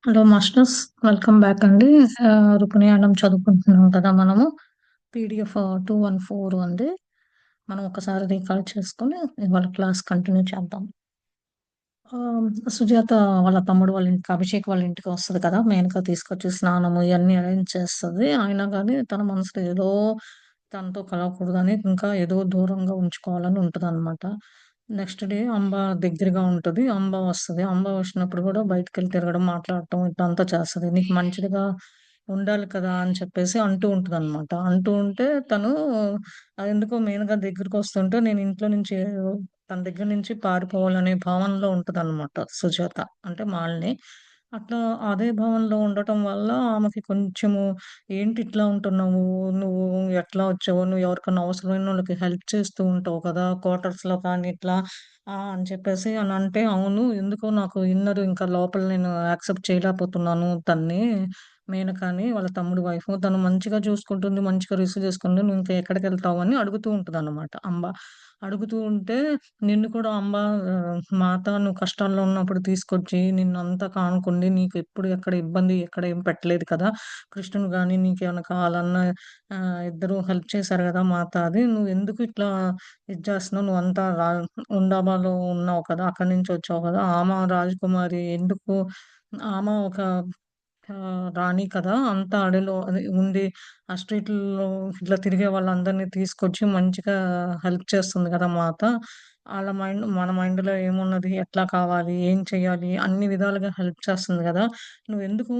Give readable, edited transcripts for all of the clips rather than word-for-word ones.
Hello masters. Welcome back అండి. రుకునియానం చదువుకుంటున్నాం కదా మనము. పీడీఎఫ్ 214 ఉంది. మనం ఒకసారి రీకాల్ చేసుకొని ఇవాళ క్లాస్ కంటిన్యూ చేద్దాం. సుజాత వాళ్ళ తమ్ముడు వాళ్ళ ఇంటికి, అభిషేక్ వాళ్ళ ఇంటికి వస్తది కదా! మేనక తీసుకొచ్చి స్నానము ఇయన్నీ అరేంజ్ చేస్తది. అయినా గాని తన మనసులో ఏదో తనతో కలవకూడదని, ఇంకా ఏదో దూరంగా ఉంచుకోవాలని ఉంటదనమాట. నెక్స్ట్ డే అంబ దగ్గరగా ఉంటది. అంబ వస్తది. అంబ వచ్చినప్పుడు గూడా బయటికెళ్ళి తిరగడం, మాట్లాడటం ఇట్లంతా చేస్తది. నీకు మంచిదిగా ఉండాలి కదా! అని చెప్పేసి అంటూ ఉంటదనమాట. అంటూ ఉంటే తను ఎందుకో మెయిన్‌గా దగ్గరకొస్తుంటే నేను ఇంట్లో నుంచి తన దగ్గర నుంచి పారిపోవాలనే భావనలో ఉంటదనమాట సుజాత. అంటే మాలిని. అట్లా అదే భావనలో ఉండటం వల్ల ఆమెకి కొంచెము ఏంటి ఇట్లా ఉంటున్నావు? నువ్వు ఎట్లా వచ్చావు? నువ్వు ఎవరికన్నా అవసరమైనోళ్ళకి హెల్ప్ చేస్తూ ఉంటావు కదా! క్వార్టర్స్‌లో కానీ ఇట్లా అని చెప్పేసి అనంటే, అవును. ఎందుకో నాకు ఇన్నర్ ఇంకా లోపల నేను యాక్సెప్ట్ చేయలేకపోతున్నాను తన్ని. మేనకని వాళ్ళ తమ్ముడి వైఫు. తను మంచిగా చూసుకుంటుంది. మంచిగా రిసీవ్ చేసుకుంది. నువ్వు ఇంకా ఎక్కడికెళ్తావు అని అడుగుతూ ఉంటదనమాట అంబ. అడుగుతూ ఉంటే నిన్ను కూడా అంబ మాత నువ్వు కష్టాల్లో ఉన్నప్పుడు తీసుకొచ్చి నిన్నంతా కానుకుంది. నీకు ఎప్పుడు ఎక్కడ ఇబ్బంది ఎక్కడ ఏం పెట్టలేదు కదా! కృష్ణుడు గాని నీకేమన్నా కావాలన్నా ఇద్దరు హెల్ప్ చేశారు గదా! మాత అది. నువ్వెందుకు ఇట్లా ఇది చేస్తున్నావు? నువ్వంతా ఉండామాలో ఉన్నావు కదా! అక్కడి నుంచి వచ్చావు కదా! ఆమె రాజకుమారి ఎందుకు ఆమె ఒక రాణి కదా! అంతా అడవిలో అదే ఉండి ఆ స్ట్రీట్‌లో ఇట్లా తిరిగే వాళ్ళందరిని తీసుకొచ్చి మంచిగా హెల్ప్ చేస్తుంది కదా మాత. ఆళ్ళ మైండ్ మన మైండ్‌లో ఏమున్నది? ఎట్లా కావాలి? ఏం చేయాలి? అన్ని విధాలుగా హెల్ప్ చేస్తుంది గదా! నువ్వెందుకు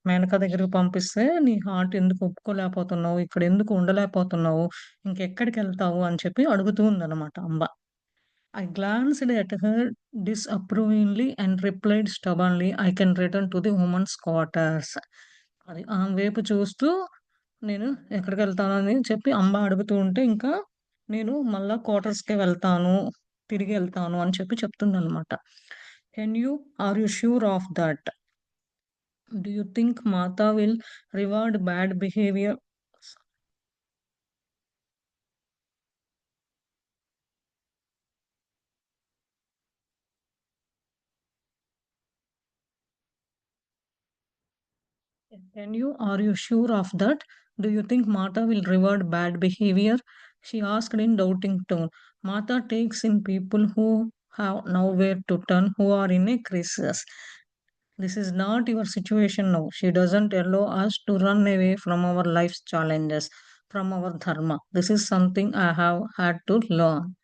మేనక దగ్గరికి పంపిస్తే నీ హార్ట్ ఎందుకు ఒప్పుకోలేకపోతున్నావు? ఇక్కడెందుకు ఉండలేకపోతున్నావు? ఇంకెక్కడికెళ్తావు? అని చెప్పి అడుగుతూ ఉందనమాట అంబ. I glanced at her disapprovingly and replied stubbornly, I can return to the women's quarters. అది ఆమె వైపు చూస్తూ నేను ఎక్కడికెళ్తానని చెప్పి అంబ అడుగుతూ ఉంటే, ఇంకా నేను మళ్ళా క్వార్టర్స్‌కే వెళ్తాను, తిరిగెళ్తాను అని చెప్పి చెప్తుందనమాట. Are you sure of that? Do you think Mata will reward bad behaviour? Are you sure of that? Do you think Mata will reward bad behavior? She asked in doubting tone. Mata takes in people who have nowhere to turn, who are in a crisis. This is not your situation now. She doesn't allow us to run away from our life's challenges, from our dharma. This is something I have had to learn.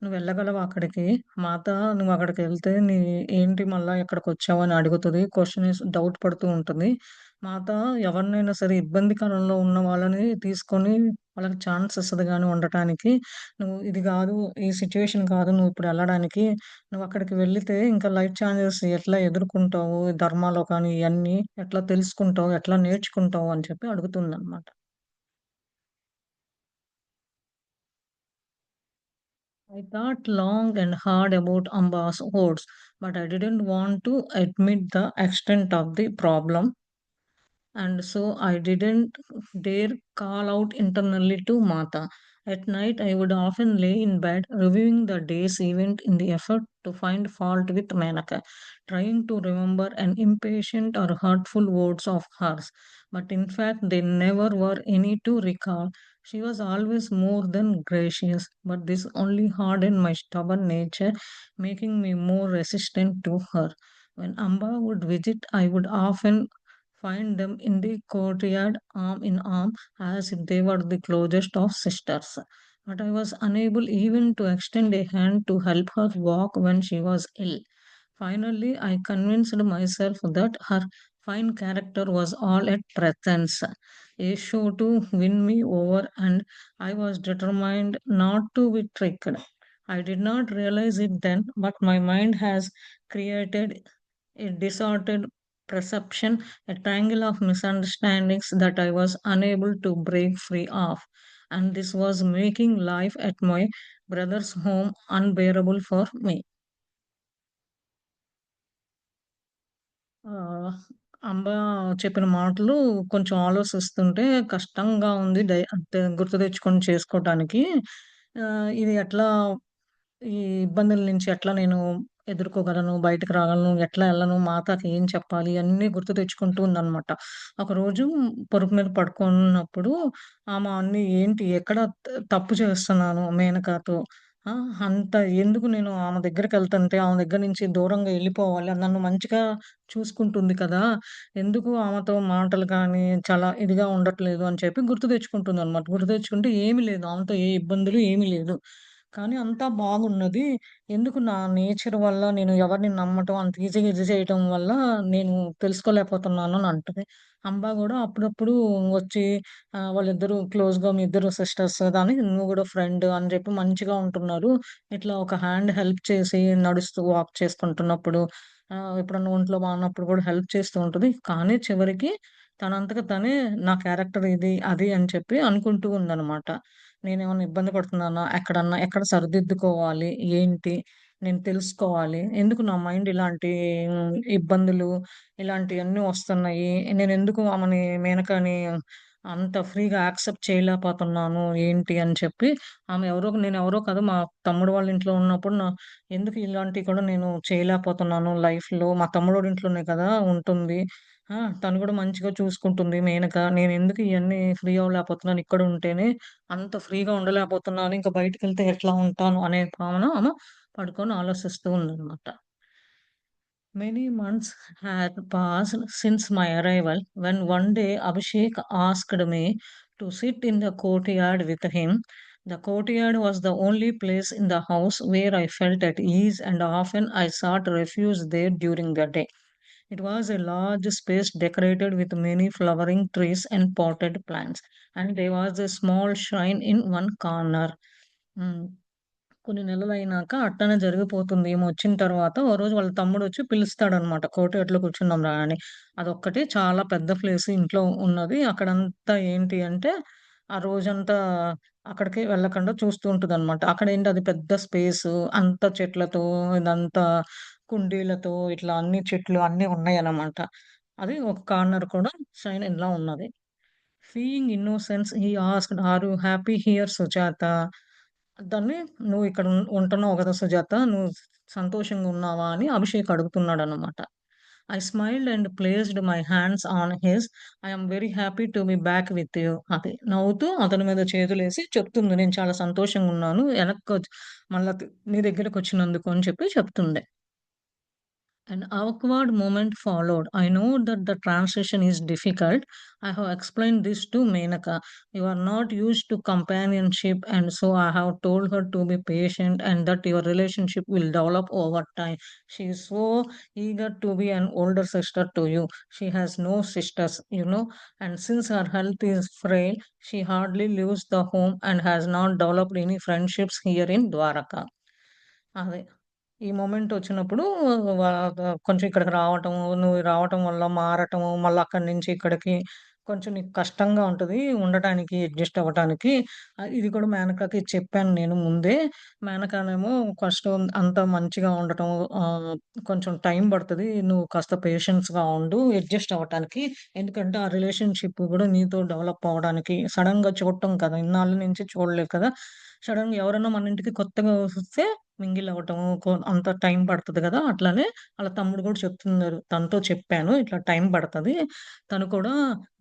నువ్వెళ్ళగలవా అక్కడికి? మాత నువ్వక్కడికెళ్తే ఏంటి మళ్ళా ఇక్కడికొచ్చావని అడుగుతది. Doubt పడుతూ ఉంటుంది. మాత ఎవరినైనా సరే ఇబ్బందికరంలో ఉన్న వాళ్ళని తీసుకొని వాళ్ళకి ఛాన్స్ ఇస్తది గానీ ఉండటానికి. నువ్వు ఇది గాదు, ఈ సిట్యుయేషన్ కాదు నువ్విప్పుడెళ్ళడానికి. నువ్వక్కడికి వెళ్ళితే ఇంకా లైఫ్ ఛాలెంజెస్ ఎట్లా ఎదుర్కుంటావు? ధర్మాలో కానీ ఇయన్నీ ఎట్లా తెలుసుకుంటావు? ఎట్లా నేర్చుకుంటావు? అని చెప్పి అడుగుతుందనమాట. I thought long and hard about Amba's words, but I didn't want to admit the extent of the problem, and so I didn't dare call out internally to Mata. At night, I would often lay in bed reviewing the day's event in the effort to find fault with Manaka, trying to remember an impatient or hurtful words of hers. But in fact, there never were any to recall. She was always more than gracious, but this only hardened my stubborn nature, making me more resistant to her. When Amba would visit, I would often find them in the courtyard, arm in arm, as if they were the closest of sisters. But I was unable even to extend a hand to help her walk when she was ill. Finally, I convinced myself that her fine character was all at presence, a show to win me over, and I was determined not to be tricked. I did not realize it then, but my mind has created a distorted perception, a tangle of misunderstandings that I was unable to break free of. And this was making life at my brother's home unbearable for me. ఆహ్, అంబ చెప్పిన మాటలు కొంచెం ఆలోచిస్తుంటే కష్టంగా ఉంది. అంటే గుర్తు తెచ్చుకొని చేసుకోటానికి. ఇది ఎట్లా ఈ ఇబ్బందుల నుంచి ఎట్లా నేను ఎదుర్కోగలను, బయటకి రాగలను, ఎట్లా ఎళ్ళను, మాతకి ఏం చెప్పాలి అన్నీ గుర్తు తెచ్చుకుంటూ ఉందనమాట. ఒకరోజు పరుపు మీద పడుకున్నప్పుడు ఆమె అన్ని ఏంటి ఎక్కడ తప్పు చేస్తున్నాను మేనకతో, ఆ! అంత ఎందుకు నేను ఆమె దగ్గరికెళ్తంటే ఆమె దగ్గర నుంచి దూరంగా ఎళ్ళిపోవాలి. నన్ను మంచిగా చూసుకుంటుంది కదా! ఎందుకు ఆమెతో మాటలు కానీ చాలా ఇదిగా ఉండట్లేదు అని చెప్పి గుర్తు తెచ్చుకుంటుందనమాట. గుర్తు తెచ్చుకుంటే ఏమి లేదు. ఆమెతో ఏ ఇబ్బందులు ఏమీ లేదు. కానీ అంతా బాగున్నది. ఎందుకు నా నేచర్ వల్ల నేను ఎవరిని నమ్మటం అంత ఈజీగా ఇది చేయటం వల్ల నేను తెలుసుకోలేకపోతున్నాను అని అంటది. అంబా గూడా అప్పుడప్పుడు వచ్చి వాళ్ళిద్దరూ క్లోజ్‌గా మీ ఇద్దరు సిస్టర్స్ దాన్ని నువ్వు గూడా ఫ్రెండ్ అని జెప్పి మంచిగా ఉంటున్నారు. ఇట్లా ఒక హ్యాండ్ హెల్ప్ చేసి నడుస్తూ వాక్ చేసుకుంటున్నప్పుడు ఎప్పుడన్నా ఒంట్లో బాగున్నప్పుడు గూడా హెల్ప్ చేస్తూ ఉంటది. కానీ చివరికి తనంతట తనే నా క్యారెక్టర్ ఇది, అది అని చెప్పి అనుకుంటూ ఉందనమాట. నేనేమన్నా ఇబ్బంది పడుతున్నానా? ఎక్కడ సరిదిద్దుకోవాలి? ఏంటి? నేను తెలుసుకోవాలి. ఎందుకు నా మైండ్ ఇలాంటి ఇబ్బందులు ఇలాంటియన్నీ వస్తున్నాయి. నేనెందుకు ఆమెని మేనకని అంత ఫ్రీగా యాక్సెప్ట్ చేయలేకపోతున్నాను. ఏంటి అని చెప్పి నేనెవరో కాదు మా తమ్ముడు వాళ్ళ ఇంట్లో ఉన్నప్పుడు ఎందుకు ఇలాంటివి కూడా నేను చేయలేకపోతున్నాను లైఫ్‌లో. మా తమ్ముడోడి ఇంట్లోనే కదా ఉంటుంది. తను కూడా మంచిగా చూసుకుంటుంది మేనక. నేనెందుకు ఇయన్నీ ఫ్రీ అవ్వలేకపోతున్నాను. ఇక్కడ ఉంటేనే అంత ఫ్రీగా ఉండలేకపోతున్నాను. ఇంక బయటికెళ్తే ఎట్లా ఉంటాను అనే భావన ఆమె పడుకొని ఆలోచిస్తూ ఉందనమాట. Many months had passed since my arrival when one day Abhishek asked me to sit in the courtyard with him. The courtyard was the only place in the house where I felt at ease, and often I sought refuge there during the day. It was a large space decorated with many flowering trees and potted plants, and there was a small shrine in one corner. Hmm. కొన్ని నెలలయినాక అట్టనే జరిగిపోతుంది. ఈమొచ్చిన తర్వాత ఓ రోజు వాళ్ళ తమ్ముడొచ్చి పిలుస్తాడనమాట. "కోటివేటలో కూర్చుందాం రా" అని. అదొక్కటే చాలా పెద్ద ప్లేస్ ఇంట్లో ఉన్నది. అక్కడంతా ఏంటి అంటే, ఆ రోజంతా అక్కడికి వెళ్ళకుండా చూస్తూ ఉంటదనమాట. అక్కడేంటి అది పెద్ద స్పేసు. అంతా చెట్లతో, ఇదంతా కుండీలతో ఇట్లా అన్ని చెట్లు అన్నీ ఉన్నాయనమాట. అది ఒక కార్నర్ కూడా షైన్ ఇలా ఉన్నది. Seeing innocence he asked, "are you happy here Sujatha?" దాన్ని "నువ్విక్కడ ఉంటున్నావు గదా సుజాత! నువ్వు సంతోషంగా ఉన్నావా?" అని అభిషేక్ అడుగుతున్నాడనమాట. I smiled and placed my hands on his. I am very happy to be back with you. అది నవ్వుతూ అతని మీద చేతులేసి చెప్తుంది. నేను చాలా సంతోషంగున్నాను. మళ్ళా నీ దగ్గరకొచ్చినందుకు అని చెప్పి చెప్తుంది. An awkward moment followed. I know that the transition is difficult. I have explained this to Menaka. You are not used to companionship, and so I have told her to be patient and that your relationship will develop over time. She is so eager to be an older sister to you. She has no sisters, and since her health is frail, she hardly leaves the home and has not developed any friendships here in Dwaraka. అదే. ఈ మొమెంటొచ్చినప్పుడు వా కొంచెం ఇక్కడికి రావటము, నువ్వు రావటం వల్ల మారటము, మళ్ళా అక్కడి నుంచి ఇక్కడికి కొంచెం నీకు కష్టంగా ఉంటది ఉండటానికి, అడ్జస్ట్ అవ్వటానికి. ఇది కూడా మేనకకి చెప్పాను నేను ముందే. మేనకనేమో కష్టం అంత మంచిగా ఉండటం కొంచెం టైం పడతది. నువ్వు కాస్త పేషెన్స్‌గా ఉండు అడ్జస్ట్ అవ్వటానికి. ఎందుకంటే ఆ రిలేషన్‌షిప్ కూడా నీతో డెవలప్ అవ్వడానికి సడెన్‌గా చూడటం కదా! ఇన్నాళ్ళ నుంచి చూడలేదు కదా! సడెన్‌గా ఎవరైనా మన ఇంటికి కొత్తగా వస్తే మింగిల్ అవ్వటము, అంత టైం పడతది గదా! అట్లానే ఆళ్ళ తమ్ముడు గూడా చెప్తున్నారు. తనతో చెప్పాను. ఇట్లా టైం పడతది. తను కూడా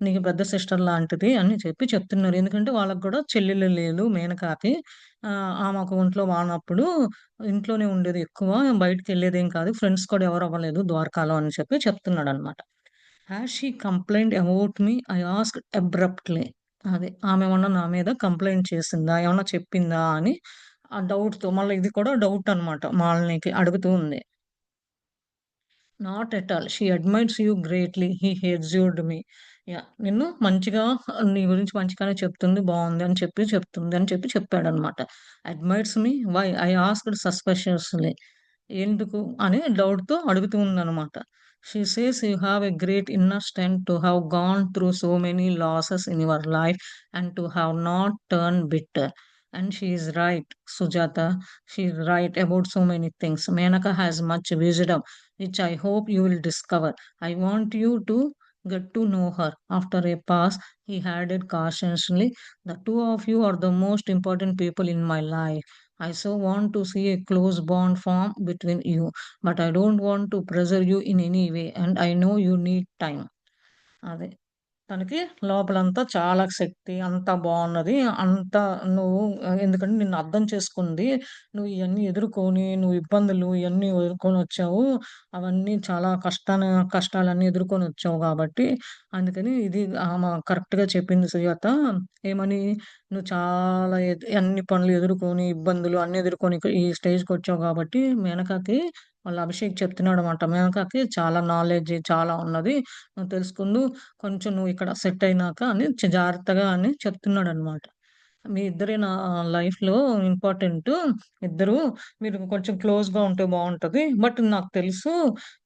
నీకు పెద్ద సిస్టర్ లాంటిది అని చెప్పి చెప్తున్నారు. ఎందుకంటే వాళ్ళకి గూడా చెల్లెలు లేదు మేనకకి. ఆమెకు ఒంట్లో బానప్పుడు ఇంట్లోనే ఉండేది ఎక్కువ. బయటికెళ్ళేదేం కాదు. ఫ్రెండ్స్ కూడా ఎవరు అవ్వలేదు ద్వారకాలో అని చెప్పి చెప్తున్నాడనమాట. Has she complaint about me? I asked abruptly. అదే. ఆమేమన్నా నా మీద కంప్లెయింట్ చేసిందా? ఏమన్నా చెప్పిందా? అని ఆ డౌట్‌తో మళ్ళా ఇది కూడా డౌట్ అనమాట మాలినికి అడుగుతూ ఉంది. Not at all. She admires you greatly. He assured me. నిన్ను మంచిగా నీ గురించి మంచిగానే చెప్తుంది. బావుంది అని చెప్పి చెప్తుంది అని చెప్పి చెప్పాడనమాట. Admires me? Why? I asked suspiciously. ఎందుకు అని డౌట్‌తో అడుగుతూ ఉందనమాట. She says you have a great inner strength to have gone through so many losses in your life and to have not turn bitter. And she is right, Sujata. She is right about so many things. Menaka has much wisdom, which I hope you will discover. I want you to get to know her. After a pause, he added cautiously, the two of you are the most important people in my life. I so want to see a close bond form between you, but I don't want to pressure you in any way, and I know you need time. అదే. తనకి లోపలంతా చాలా శక్తి. అంతా బావున్నది. అంతా నువ్వు ఎందుకంటే నిన్ను అర్థం చేసుకుంది. నువ్వు ఇయన్నీ ఎదుర్కొని, నువ్వు ఇబ్బందులు ఇయన్నీ ఎదుర్కొనొచ్చావు. అవన్నీ చాలా కష్టాలన్నీ ఎదుర్కొనొచ్చావు గాబట్టి, అందుకని ఇది ఆమె కరెక్ట్‌గా చెప్పింది సుజాత. ఏమని, "నువ్వు చాలా అన్ని పనులు ఎదుర్కొని, ఇబ్బందులు అన్నీ ఎదుర్కొని ఈ స్టేజ్‌కొచ్చావు గాబట్టి" మేనకకి వాళ్ళ అభిషేక్ చెప్తున్నాడనమాట. "మేనకకి చాలా నాలెడ్జ్ చాలా ఉన్నది. నువ్వు తెలుసుకుందు. కొంచెం నువ్వు ఇక్కడ సెట్ అయినాక" అని జాగ్రత్తగా అని చెప్తున్నాడనమాట. మీ ఇద్దరే నా లైఫ్‌లో ఇంపార్టెంటు. ఇద్దరు మీరు కొంచెం క్లోజ్‌గా ఉంటే బావుంటది. బట్ నాకు తెలుసు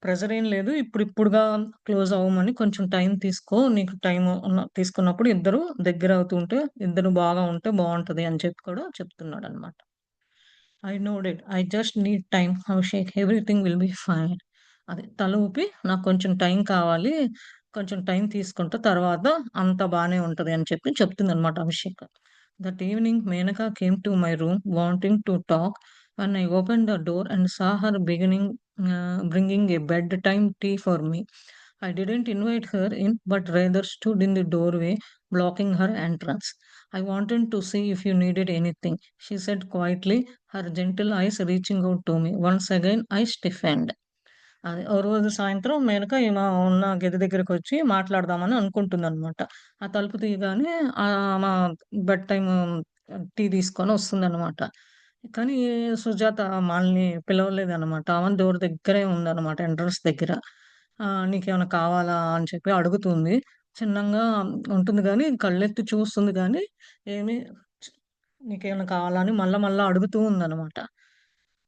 ప్రెషర్ ఏం లేదు. ఇప్పుడిప్పుడుగా క్లోజ్ అవ్వమని కొంచెం టైం తీసుకో. నీకు టైము తీసుకున్నప్పుడు ఇద్దరు దగ్గరవుతూ ఉంటే, ఇద్దరు బాగా ఉంటే బావుంటది అని చెప్పి కూడా చెప్తున్నాడనమాట. I nodded. I just need time Abhishek. Everything will be fine. అది తల ఊపి నాకు కొంచెం టైం కావాలి. కొంచెం టైం తీసుకుంటా. తర్వాత అంతా బానే ఉంటది అని చెప్పి చెప్తుందనమాట Abhishek. That evening Menaka came to my room wanting to talk. When I opened the door and saw her bringing a bedtime tea for me. I didn't invite her in, but rather stood in the doorway, blocking her entrance. I wanted to see if you needed anything, she said quietly, her gentle eyes reaching out to me. Once again, I stiffened. అది. ఓ రోజు సాయంత్రం మేనక ఈమె ఉన్న గది దగ్గరకొచ్చి మాట్లాడదామని అనుకుంటుందనమాట. ఆ తలుపు తీయగానే ఆమె బెడ్ టైమ్ టీ తీసుకొని వస్తుందనమాట. కానీ సుజాత మనల్ని పిలవలేదనమాట. ఆమె డోర్ దగ్గరే ఉందనమాట ఎంట్రన్స్ దగ్గర. "నీకేమైనా కావాలా?" అని చెప్పి అడుగుతుంది. చిన్నంగా ఉంటుంది గానీ, కళ్ళెత్తి చూస్తుంది గానీ, ఏమి "నీకేమైనా కావాలా?" అని మళ్ళా మళ్ళా అడుగుతూ ఉందనమాట.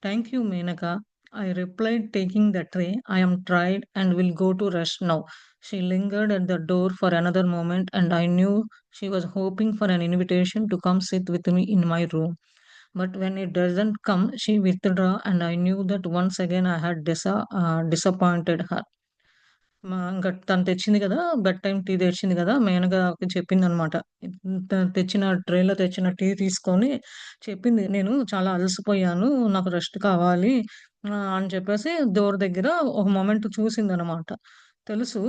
"Thank you, Menaka," I replied, taking the tray. "I am tired and will go to rest now." She lingered at the door for another moment, and I knew she was hoping for an invitation to come sit with me in my room. But when it doesn't come, she withdrew, and I knew that once again I had disappointed her. ఇంక తను తెచ్చింది గదా! Bed time tea తెచ్చింది గదా! మేనకకి చెప్పిందనమాట. తెచ్చిన ట్రేలో తెచ్చిన tea తీసుకొని చెప్పింది. "నేను చాలా అలసిపోయాను. నాకు రెస్ట్ కావాలి" అని చెప్పేసి డోర్ దగ్గర ఒక మొమెంట్ చూసిందనమాట. తెలుసు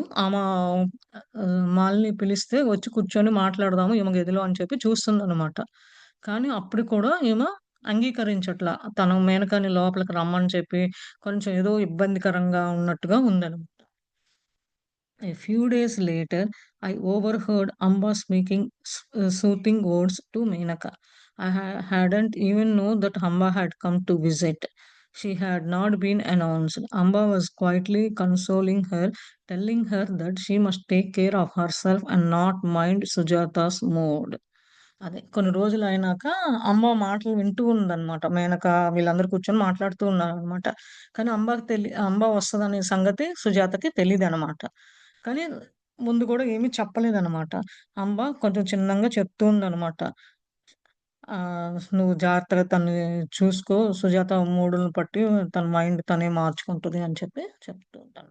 మాలిని పిలిస్తే వచ్చి కూర్చొని మాట్లాడదాము ఈమె గదిలో అని చెప్పి చూస్తుందనమాట. కానీ అప్పుడు కూడా ఈమె అంగీకరించట్ల. తను మేనకని లోపలికి రమ్మని చెప్పి కొంచెం ఏదో ఇబ్బందికరంగా ఉన్నట్టుగా ఉందనమాట. A few days later, I overheard Amba speaking soothing words to Menaka. I hadn't even known that Amba had come to visit. She had not been announced. Amba was quietly consoling her, telling her that she must take care of herself and not mind Sujata's mood. అదే. కొన్ని రోజులయినాక అమ్మ మాటలు వింటూ ఉందనమాట. మేనక వీళ్ళందరూ కూర్చొని మాట్లాడుతూ ఉన్నారనమాట. కానీ అంబ వస్తదనే సంగతి సుజాతకి తెలీదనమాట. కానీ ముందు గూడా ఏమి చెప్పలేదనమాట. అంబ కొంచెం చిన్నంగా చెప్తూ ఉందనమాట. "నువ్వు జాగ్రత్తగా తన్ని చూసుకో. సుజాత మూడుని బట్టి తన మైండ్ తనే మార్చుకుంటది" అని చెప్పి చెప్తూ ఉంటాను.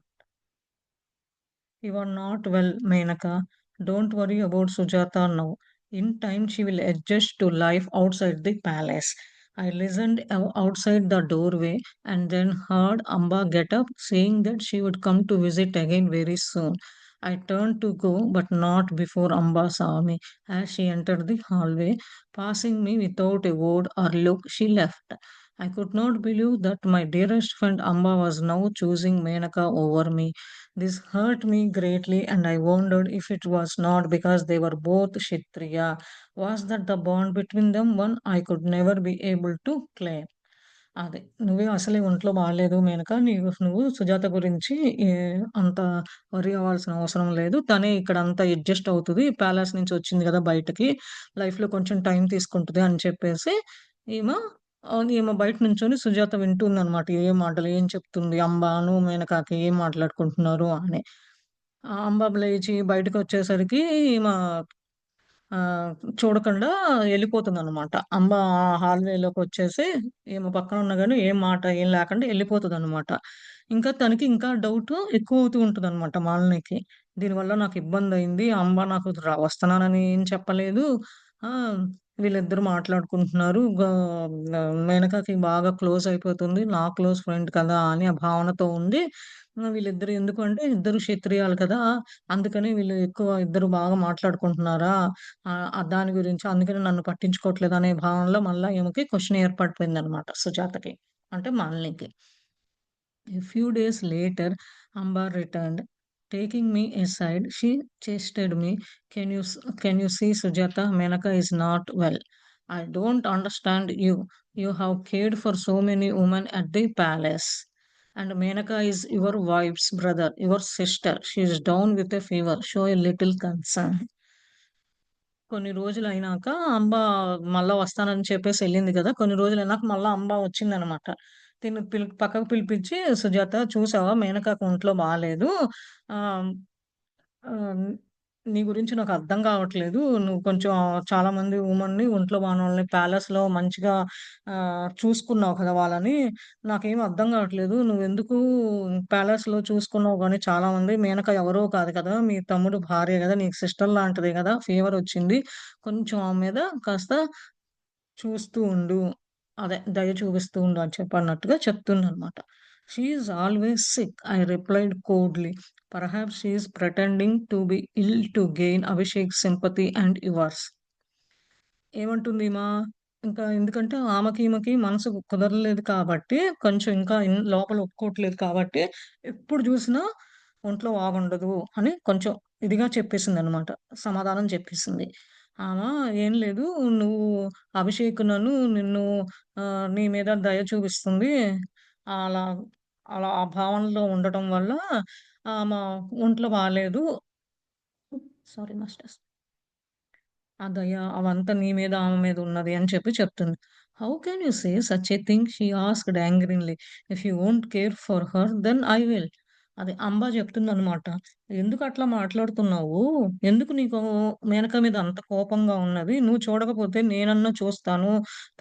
"You are not well, Menaka. Don't worry about Sujata now. In time, she will adjust to life outside the palace." I listened outside the doorway and then heard Amba get up, saying that she would come to visit again very soon. I turned to go, but not before Amba saw me. As she entered the hallway, passing me without a word or look, she left. I could not believe that my dearest friend Amba was now choosing Menaka over me. This hurt me greatly, and I wondered if it was not because they were both Kshatriya. Was that the bond between them one I could never be able to claim? అదే. "నువ్వే అసలే ఒంట్లో బాలేదు మేనక. నువ్వు సుజాత గురించి ఏ అంత worry అవ్వాల్సిన అవసరం లేదు. తనే ఇక్కడంతా అడ్జస్ట్ అవుతది. ప్యాలెస్ నుంచి వచ్చింది గదా! బయటకి. లైఫ్‌లో కొంచెం టైం తీసుకుంటది" అని చెప్పేసి ఈమె ఈమె బయట నుంచొని సుజాత వింటుందనమాట. ఏ మాటలు ఏం చెప్తుంది అంబాను, మేనకకి ఏం మాట్లాడుకుంటున్నారు అని. అంబ లేచి బయటకొచ్చేసరికి ఈమె ఆహ్, చూడకుండా ఎళ్ళిపోతుందనమాట. అంబ హాల్‌వేలోకొచ్చేసి ఈమె పక్కన ఉన్నా గాని ఏం మాట ఏం లేకుండా ఎళ్ళిపోతదనమాట. ఇంకా తనకి ఇంకా డౌటు ఎక్కువవుతూ ఉంటదనమాట మాలినికి. దీనివల్ల నాకు ఇబ్బందయింది. అంబ నాకు వస్తున్నానని ఏం చెప్పలేదు. ఆ! వీళ్ళిద్దరూ మాట్లాడుకుంటున్నారు. మేనకకి బాగా క్లోజ్ అయిపోతుంది. నా క్లోజ్ ఫ్రెండ్ కదా! అని ఆ భావనతో ఉంది. వీళ్ళిద్దరు ఎందుకు అంటే ఇద్దరు క్షత్రియాలు కదా! అందుకని వీళ్ళు ఎక్కువ ఇద్దరు బాగా మాట్లాడుకుంటున్నారా? దాని గురించి అందుకని నన్ను పట్టించుకోవట్లేదనే భావనలో మళ్ళా ఈమెకి క్వెషన్ ఏర్పడిపోయిందనమాట సుజాతకి. అంటే మాలినికి. A few days later, Ambar returned. Taking me aside, she chastised me. Can you see Sujata? Menaka is not well. I don't understand you. You have cared for so many women at the palace. And Menaka is your wife's brother, your sister. She is down with a fever. Show a little concern. కొన్ని రోజులయినాక అంబ మళ్ళా వస్తానని చెప్పేసి ఎళ్ళింది గదా! కొన్ని రోజులయినాక మళ్ళా అంబ వచ్చిందనమాట. తిను పక్కకు పిలిపించి, "సుజాత చూసావా మేనకకి ఒంట్లో బాలేదు. ఆహ్, ఆహ్, నీ గురించి నాకు అర్థం కావట్లేదు. నువ్వు కొంచెం చాలామంది వుమెన్‌ని ఒంట్లో బానోళ్ళని ప్యాలెస్‌లో మంచిగా చూసుకున్నావు కదా! వాళ్ళని. నాకేమి అర్థం కావట్లేదు. నువ్వెందుకు ప్యాలెస్‌లో చూసుకున్నావు గానీ చాలామంది మేనక ఎవరో కాదు కదా! మీ తమ్ముడు భార్య గదా! నీకు సిస్టర్ లాంటిదే గదా! ఫీవరొచ్చింది. కొంచెం ఆమె మీద కాస్త చూస్తూ ఉండు. అదే దయ చూపిస్తూ ఉండు అని చెప్పన్నట్టుగా చెప్తుందనమాట. "She is always sick" I replied coldly. "Perhaps she is pretending to be ill to gain Abhishek's sympathy and yours." ఏమంటుంది ఇంకా ఎందుకంటే ఆమెకి, ఈమెకి మనసు కుదరలేదు కాబట్టి, కొంచెం ఇంకా లోపల ఒప్పుకోవట్లేదు కాబట్టి, ఎప్పుడు జూసినా ఒంట్లో బాగుండదు అని కొంచెం ఇదిగా చెప్పేసిందనమాట. సమాధానం చెప్పేసింది. ఆమ "ఏం లేదు, నువ్వు నిన్ను నీ మీద దయ చూపిస్తుంది. అలా అలా ఆ భావనలో ఉండటం వల్ల ఆమ ఒంట్లో బాలేదు." Sorry masters. ఆ దయ అవంతా నీ మీద, ఆమె మీద ఉన్నది అని చెప్పి చెప్తుంది. "How can you say such a thing?" She asked angrily. "If you won't care for her then I will." అది అంబ చెప్తుందనమాట. "ఎందుకట్లా మాట్లాడుతున్నావు? ఎందుకు నీకు మేనక మీద అంత కోపంగా ఉన్నది? నువ్వు చూడకపోతే నేనన్నా చూస్తాను.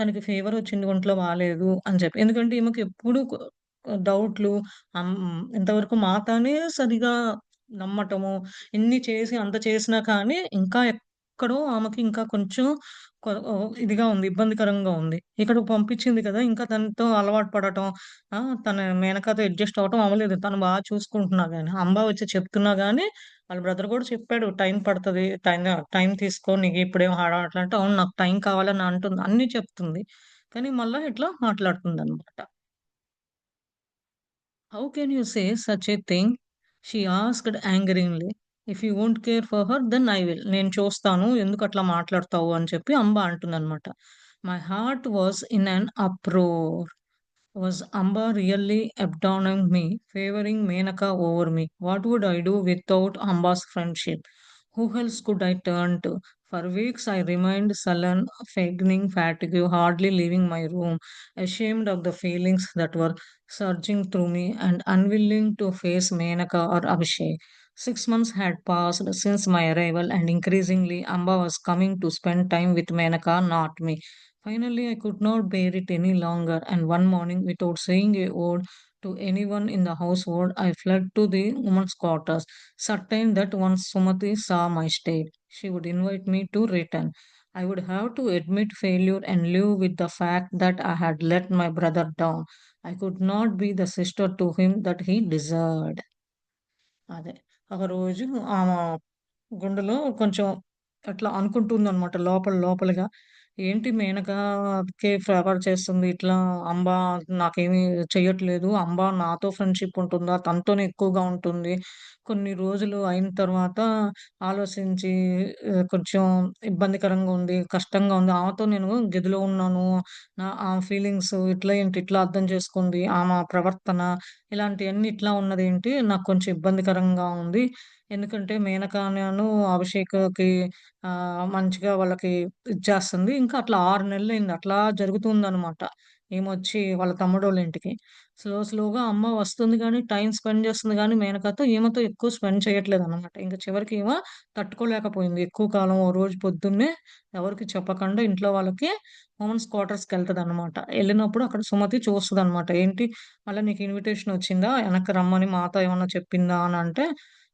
తనకి ఫీవరొచ్చింది, ఒంట్లో బాలేదు" అని చెప్పి. ఎందుకంటే ఈమెకి ఎప్పుడు డౌట్‌లు. అం ఇంతవరకు మాతనే సరిగా నమ్మటము, ఇన్ని చేసి అంత చేసినా కానీ ఇంకా ఎక్కడో ఆమెకి ఇంకా కొంచెం ఇదిగా ఉంది. ఇబ్బందికరంగా ఉంది. ఇక్కడికి పంపించింది కదా! ఇంకా తనతో అలవాటు పడటం, తన మేనకతో అడ్జస్ట్ అవ్వటం అవ్వలేదు. తను చూసుకుంటున్నా గాని. అంబ వచ్చి చెప్తున్నా గాని, వాళ్ళ బ్రదర్ కూడా చెప్పాడు. టైం పడతది. టైం తీసుకో. నీకు ఇప్పుడేం హడావిడి అంటే, అవును నాకు టైం కావాలని అంటుంది. అన్నీ చెప్తుంది. కానీ మళ్ళా ఇట్లా మాట్లాడుతుందనమాట. "How can you say such a thing?" she asked angeringly. "If you won't care for her, then I will." నేను చూస్తాను. ఎందుకట్లా మాట్లాడతావు అని చెప్పి అంబ అంటుందనమాట. My heart was in an uproar. Was Amba really abandoning me, favoring Menaka over me? What would I do without Amba's friendship? Who else could I turn to? For weeks I remained sullen, feigning fatigue, hardly leaving my room, ashamed of the feelings that were surging through me and unwilling to face Menaka or Abhishek. 6 months had passed since my arrival, and increasingly Amba was coming to spend time with Menaka, not me. Finally, I could not bear it any longer, and one morning, without saying a word to anyone in the household, I fled to the women's quarters, certain that once Sumati saw my state, she would invite me to return. I would have to admit failure and live with the fact that I had let my brother down. I could not be the sister to him that he deserved. అదే. ఒకరోజు ఆమ గుండెలో కొంచెం అట్లా అనుకుంటుందనమాట లోపల లోపలగా. ఏంటి మేనకకే favour చేస్తుంది ఇట్లా అంబ నాకేమి చెయ్యట్లేదు. అంబ నాతో ఫ్రెండ్‌షిప్ ఉంటుందా? తనతోనే ఎక్కువగా ఉంటుంది. కొన్ని రోజులు అయిన తర్వాత ఆలోచించి కొంచెం ఇబ్బందికరంగా ఉంది. కష్టంగా ఉంది. ఆమెతో నేను గదిలో ఉన్నాను. ఆమె ఫీలింగ్స్ ఇట్లా ఏంటి ఇట్లా అర్థం చేసుకుంది. ఆమె ప్రవర్తన ఇలాంటియన్నీ ఇట్లా ఉన్నదేంటి? నాకు కొంచెం ఇబ్బందికరంగా ఉంది. ఎందుకంటే మేనకను, అభిషేక్‌కి మంచిగా వాళ్ళకి ఇచ్చేస్తుంది. ఇంకా అట్లా 6 నెలలయింది. అట్లా జరుగుతుందనమాట. ఈమొచ్చి వాళ్ళ తమ్ముడోళ్ళ ఇంటికి. స్లోగా అమ్మ వస్తుంది గానీ, టైమ్ స్పెండ్ చేస్తుంది గానీ మేనకతో, ఈమెతో ఎక్కువ స్పెండ్ చేయట్లేదనమాట. ఇంక చివరికి ఈమె తట్టుకోలేకపోయింది. ఎక్కువ కాలం ఓ రోజు పొద్దున్నే ఎవరికీ చెప్పకుండా ఇంట్లో వాళ్ళకి ఉమెన్స్ క్వార్టర్స్‌కెళ్తదనమాట. ఎళ్ళినప్పుడు అక్కడ సుమతి చూస్తదనమాట. ఏంటి మళ్ళా నీకు ఇన్విటేషన్ వచ్చిందా? ఎనక్కి రమ్మని మాతో ఏమన్నా చెప్పిందా? అనంటే,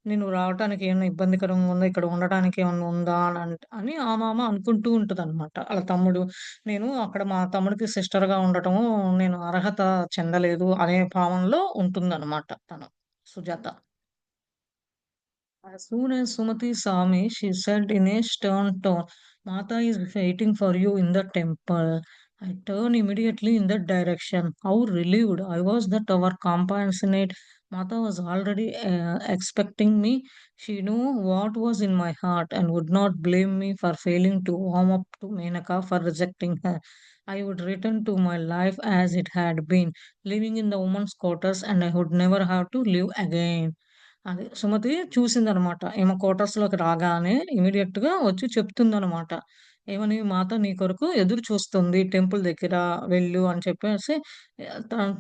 నేను రావటానికి ఏమన్నా ఇబ్బందికరంగా ఉందా? ఇక్కడ ఉండటానికి ఏమన్నా ఉందా? అని ఆ మామ అనుకుంటూ ఉంటదనమాట. ఆళ్ళ తమ్ముడు నేను అక్కడ మా తమ్ముడికి సిస్టర్‌గా ఉండటము నేను అర్హత చెందలేదు అనే భావనలో ఉంటుందనమాట తను. Sujatha. As soon as Sumati saw me, she said in a stern tone, Mata is waiting for you in the temple. I turned immediately in that direction. How relieved I was that our compassionate Mata was already expecting me. She knew what was in my heart and would not blame me for failing to warm up to Menaka for rejecting her. I would return to my life as it had been, living in the women's quarters, and I would never have to live again. అది. సుమతి చూసిందనమాట. ఈమె క్వార్టర్స్‌లోకి రాగానే ఇమ్మీడియేట్‌గా వచ్చి చెప్తుందనమాట. ఏమని "మాత నీ కొరకు ఎదురు చూస్తుంది టెంపుల్ దగ్గర వెళ్ళు" అని చెప్పేసి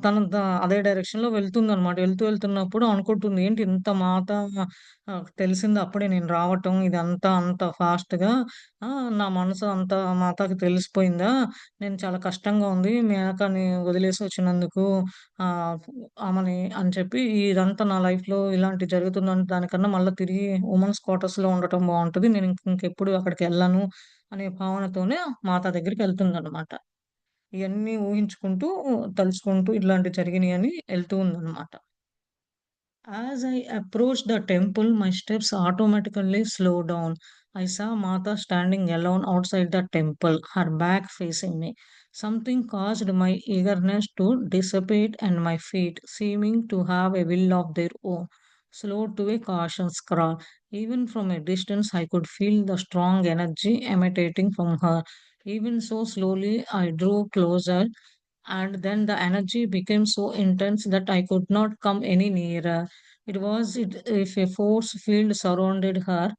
తను అదే డైరెక్షన్‌లో వెళ్తుందనమాట. వెళ్తున్నప్పుడు అనుకుంటుంది ఏంటి ఇంత మాత తెలిసింది అప్పుడే నేను రావటం ఇదంతా అంత ఫాస్ట్‌గా నా మనసు అంతా మాతకి తెలిసిపోయిందా? నేను చాలా కష్టంగా ఉంది. మేనకని వదిలేసి వచ్చినందుకు ఆహ్, ఆమెని అని చెప్పి ఇదంతా నా లైఫ్‌లో ఇలాంటివి జరుగుతుందని దానికన్నా మళ్ళా తిరిగి వుమెన్స్ క్వార్టర్స్‌లో ఉండటం బావుంటది. నేను ఇంకెప్పుడు అక్కడికెళ్ళను అనే భావనతోనే మాత దగ్గరికెళ్తుందనమాట. ఇయన్నీ ఊహించుకుంటూ, తలుచుకుంటూ ఇట్లాంటివి జరిగినియని ఎళ్తూ ఉందనమాట. As I approached the temple, my steps automatically slowed down. I saw Mata standing alone outside the temple, her back facing me. Something caused my eagerness to dissipate and my feet, seeming to have a will of their own, slowed to a cautious crawl. Even from a distance, I could feel the strong energy emanating from her. Even so slowly, I drew closer, and then the energy became so intense that I could not come any nearer. It was if a force field surrounded her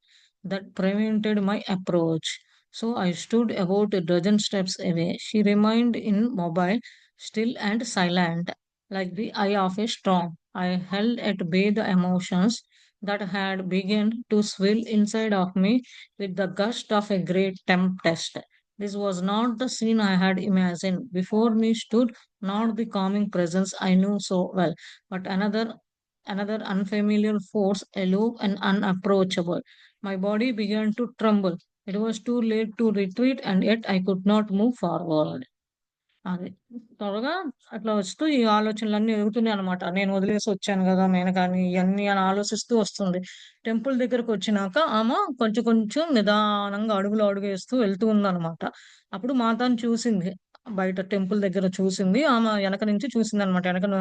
that prevented my approach. So I stood about a dozen steps away. She remained immobile, still and silent, like the eye of a storm. I held at bay the emotions that had begun to swell inside of me with the gust of a great tempest. This was not the scene I had imagined. Before me stood not the calming presence I knew so well, but another unfamiliar force, aloof and unapproachable. My body began to tremble. It was too late to retreat, and yet I could not move forward. అది. త్వరగా అట్లా వస్తూ ఈ ఆలోచనలన్నీ ఎదుగుతున్నాయనమాట. నేను వదిలేసొచ్చాను గదా! మేనకాని ఇయన్నీ అని ఆలోచిస్తూ వస్తుంది. టెంపుల్ దగ్గరకొచ్చినాక కొంచెం కొంచెం నిదానంగా అడుగులో అడుగేస్తూ వెళ్తూ ఉందనమాట. అప్పుడు మాతను చూసింది. బయట టెంపుల్ దగ్గర చూసింది. ఆమె ఎనక నుంచి చూసిందనమాట. ఎనకన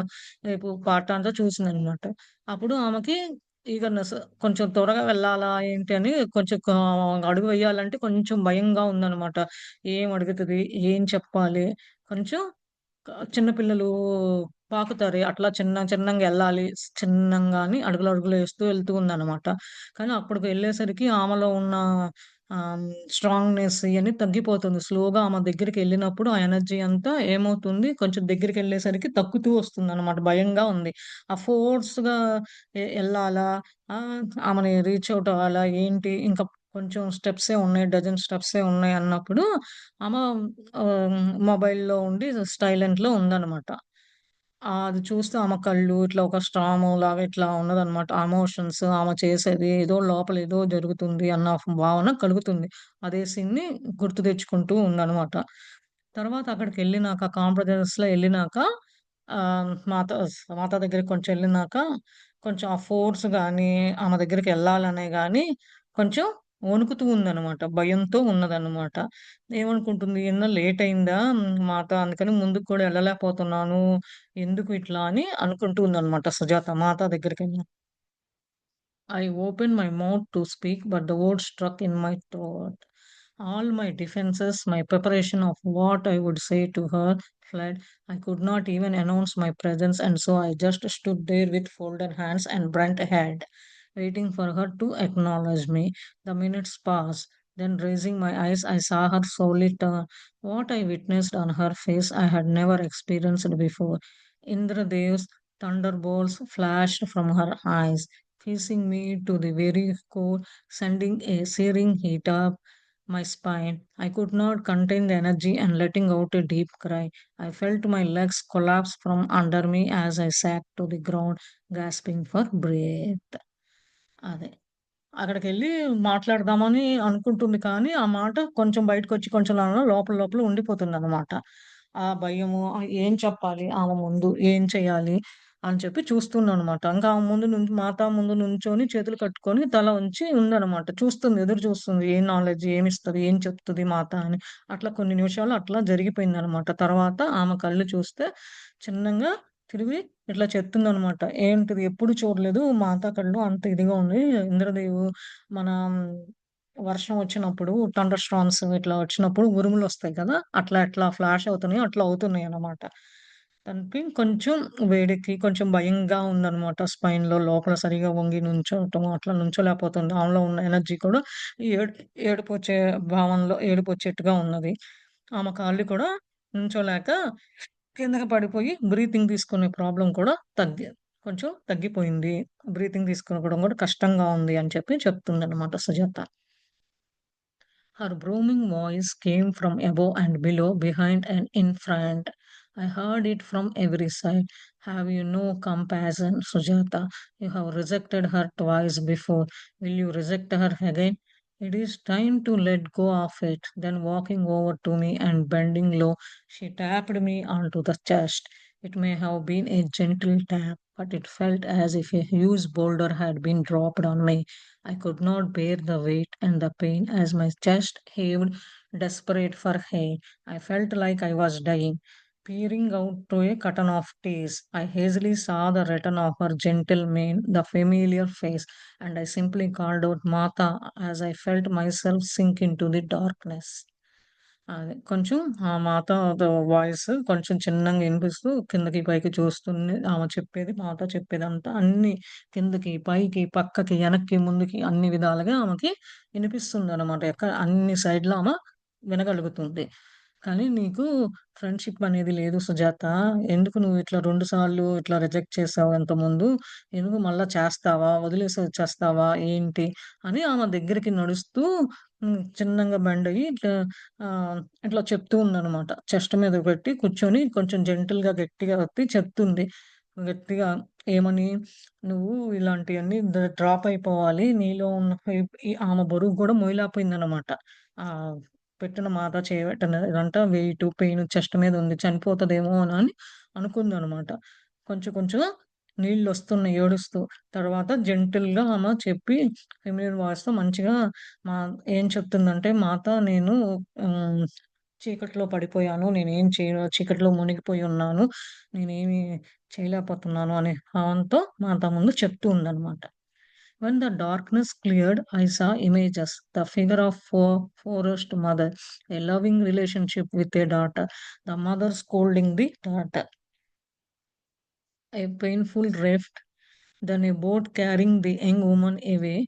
వైపు పార్ట్ అంతా చూసిందనమాట. అప్పుడు ఆమెకి ఈగర్‌నెస్ కొంచెం త్వరగా వెళ్ళాలా ఏంటి అని కొంచెం అడుగు వేయాలంటే కొంచెం భయంగా ఉందనమాట. ఏం అడుగుతది? ఏం చెప్పాలి? కొంచెం చిన్న పిల్లలు పాకుతారే అట్లా చిన్నంగా ఎళ్ళాలి. చిన్నంగా అని అడుగులేస్తూ వెళ్తూ ఉందనమాట. కానీ అప్పటికి వెళ్ళేసరికి ఆమెలో ఉన్న స్ట్రాంగ్‌నెస్ ఇయన్నీ తగ్గిపోతుంది. స్లోగా ఆమె దగ్గరికెళ్ళినప్పుడు ఆ ఎనర్జీ అంతా ఏమవుతుంది కొంచెం దగ్గరికెళ్ళేసరికి తగ్గుతూ వస్తుందనమాట. భయంగా ఉంది. ఆ ఫోర్స్‌గా ఎళ్ళాలా? ఆమెని రీచ్ ఔట్ అవ్వాలా? ఏంటి? ఇంకా కొంచెం స్టెప్సే ఉన్నాయి. డజన్ స్టెప్సే ఉన్నాయి అన్నప్పుడు ఆమె మొబైల్‌లో ఉండి సైలెంట్‌లో ఉందనమాట. అది చూస్తే ఆమె కళ్ళు ఇట్లా ఒక లాగా ఇట్లా ఉన్నదనమాట. ఆ ఎమోషన్స్ ఆమె చేసేది ఏదో లోపల ఏదో జరుగుతుంది అన్న భావన కలుగుతుంది. అదే సీన్‌ని గుర్తు తెచ్చుకుంటూ ఉందనమాట. తర్వాత అక్కడికెళ్ళినాక కాంప్రమైజ్‌లో ఎళ్ళినాక మాత దగ్గరికి కొంచెం ఎళ్ళినాక కొంచెం ఆ ఫోర్స్ గాని, ఆమె దగ్గరికెళ్ళాలనే గాని కొంచెం వణుకుతూ ఉందనమాట. భయంతో ఉన్నదనమాట. ఏమనుకుంటుంది లేట్ అయిందా మాత అందుకని ముందుకు కూడా ఎళ్ళలేకపోతున్నాను. ఎందుకు ఇట్లా అని అనుకుంటూ ఉందనమాట సుజాత మాత దగ్గరికెళ్ళి. I opened my mouth to speak, but the words stuck in my throat. All my defenses, my preparation of what I would say to her fled. I could not even announce my presence, and so I just stood there with folded hands and bent head, waiting for her to acknowledge me. The minutes passed. Then, raising my eyes, I saw her slowly turn. What I witnessed on her face, I had never experienced before. Indradev's thunderbolts flashed from her eyes, freezing me to the very core, sending a searing heat up my spine. I could not contain the energy and letting out a deep cry. I felt my legs collapse from under me as I sat to the ground, gasping for breath. అదే. అక్కడికెళ్ళి మాట్లాడదామని అనుకుంటుంది కానీ, ఆ మాట కొంచెం బయటకొచ్చి కొంచెం లోపల లోపల ఉండిపోతుందనమాట. ఆ భయము ఏం చెప్పాలి ఆమె ముందు? ఏం చేయాలి? అని చెప్పి చూస్తున్నాననమాట. ఇంకా ఆమె ముందు మాత ముందు నుంచొని చేతులు కట్టుకొని తల వంచి ఉందనమాట. చూస్తుంది, ఎదురు చూస్తుంది. ఏం నాలెడ్జ్ ఏమిస్తది? ఏం చెప్తది మాత అని. అట్లా కొన్ని నిమిషాలు అట్లా జరిగిపోయిందనమాట. తర్వాత ఆమె కళ్ళు చూస్తే చిన్నంగా తిరిగి ఇట్లా చెప్తుందనమాట. ఏంటిది ఎప్పుడు చూడలేదు మాత కళ్ళు అంత ఇదిగా ఉంది. ఇంద్రదేవు మన వర్షం వచ్చినప్పుడు థండర్ స్టార్మ్స్ ఇట్లా వచ్చినప్పుడు ఉరుములొస్తాయి కదా! అట్లా ఎట్లా ఫ్లాష్ అవుతున్నాయో అట్లా అవుతున్నాయన్నమాట. తనకి కొంచెం వేడెక్కి కొంచెం భయంగా ఉందన్నమాట. స్పైన్‌లో లోపల సరిగ్గా వంగి నుంచోవటం అట్లా నుంచోలేకపోతుంది. ఆమెలో ఉన్న ఎనర్జీ కూడా ఏడ్ ఏడుపొచ్చే భావనలో ఏడుపొచ్చేట్టుగా ఉన్నది. ఆమె కాళ్ళు కూడా నుంచోలేక కిందకి పడిపోయి బ్రీతింగ్ తీసుకునే ప్రాబ్లమ్ కూడా కొంచెం తగ్గిపోయింది. బ్రీతింగ్ తీసుకోవడం కూడా కష్టంగా ఉంది అని చెప్పి చెప్తుందన్నమాట Sujatha. Her booming voice came from above and below, behind and in front. I heard it from every side. Have you no compassion, Sujata? You have rejected her twice before. Will you reject her again? It is time to let go of it. Then, walking over to me and bending low, she tapped me onto the chest. It may have been a gentle tap, but it felt as if a huge boulder had been dropped on me. I could not bear the weight and the pain as my chest heaved, desperate for air. I felt like I was dying. Peering out through a curtain of tears, I hazily saw the return of her gentle mane, the familiar face, and I simply called out Mata as I felt myself sink into the darkness. అదే. కొంచెం ఆ మాత voice కొంచెం చిన్నంగా ఇనిపిస్తూ కిందకి పైకి చూస్తుంది. ఆమె చెప్పేది మాత చెప్పేదంతా అన్నీ కిందకి, పైకి, పక్కకి, వెనక్కి, ముందుకి అన్ని విధాలుగా ఆమెకి ఇనిపిస్తుందనమాట. అన్ని సైడ్‌ల ఆమె వినగలుగుతుంది. కానీ నీకు ఫ్రెండ్‌షిప్ అనేది లేదు సుజాత. ఎందుకు నువ్వు ఇట్లా 2 సార్లు ఇట్లా రిజెక్ట్ చేసావు ఇంతకుముందు. ఎందుకు మళ్ళా చేస్తావా? వదిలేసి వచ్చేస్తావా? ఏంటి? అని ఆమె దగ్గరికి నడుస్తూ చిన్నంగా బెండయ్యి ఇట్లా చెప్తూ ఉందనమాట. చెస్ట్ మీద పెట్టి కూర్చొని కొంచెం జెంటిల్‌గా గట్టిగా ఒత్తి చెప్తుంది. గట్టిగా ఏమని? "నువ్వు ఇలాంటియన్నీ డ్రాప్ అయిపోవాలి. నీలో ఉన్న ఆమె బరువు కూడా మోయలేకపోయిందనమాట. పెట్టిన మాట చేయబెట్టిన ఇదంతా వెయిటు, పెయిను చెస్ట్ మీద ఉంది. చనిపోతదేమో అని అనుకుందనమాట. కొంచెం కొంచెం నీళ్లొస్తున్నాయి ఏడుస్తూ. తర్వాత జెంటిల్‌గా ఆమె చెప్పి ఫెమినిన్ వాయిస్‌తో మంచిగా మా ఏం చెప్తుందంటే, "మాత నేను హ్మ్, చీకట్లో పడిపోయాను. నేనేం చీకట్లో మునిగిపోయి ఉన్నాను. నేనేమి చేయలేకపోతున్నాను" అనే భావంతో మాత ముందు చెప్తూ ఉందనమాట. When the darkness cleared, I saw images, the figure of forest mother, a loving relationship with a daughter, the mother scolding the daughter, a painful rift, then a boat carrying the young woman away,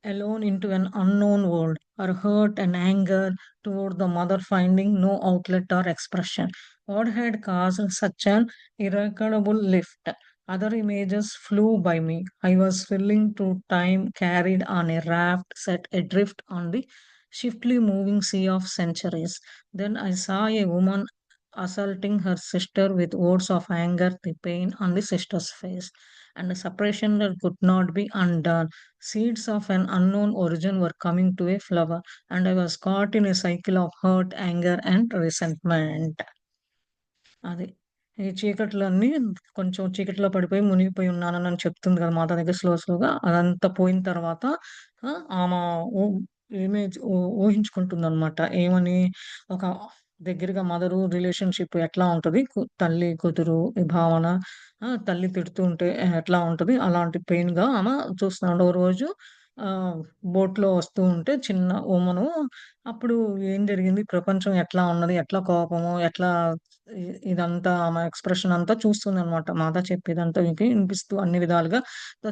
alone into an unknown world, her hurt and anger toward the mother finding no outlet or expression. What had caused such an irrecoverable lift? Other images flew by me. I was filling through time carried on a raft set adrift on the swiftly moving sea of centuries. Then I saw a woman assaulting her sister with words of anger, the pain on the sister's face, and the separation that could not be undone. Seeds of an unknown origin were coming to a flower, and I was caught in a cycle of hurt, anger, and resentment. అది. ఈ చీకట్లన్నీ కొంచెం చీకట్లో పడిపోయి మునిగిపోయి ఉన్నానని చెప్తుంది కదా! మాత దగ్గర స్లోగా. అదంతా పోయిన తర్వాత ఆమా ఊ ఇమేజ్ ఊహించుకుంటుందనమాట. ఏమని? ఒక దగ్గరగా మదరు రిలేషన్‌షిప్ ఎట్లా ఉంటది? తల్లి, కూతురు ఈ భావన తల్లి తిడుతూ ఉంటే ఎట్లా ఉంటది? అలాంటి పెయిన్‌గా ఆమె చూస్తా ఉంటే ఓ రోజు బోట్‌లో వస్తూ ఉంటే చిన్న వుమను అప్పుడు ఏం జరిగింది? ప్రపంచం ఎట్లా ఉన్నది? ఎట్లా కోపము? ఎట్లా ఇ ఇదంతా ఆమె ఎక్స్‌ప్రెషన్ అంతా చూస్తుందనమాట. మాత చెప్పేదంతా వినిపిస్తూ అన్ని విధాలుగా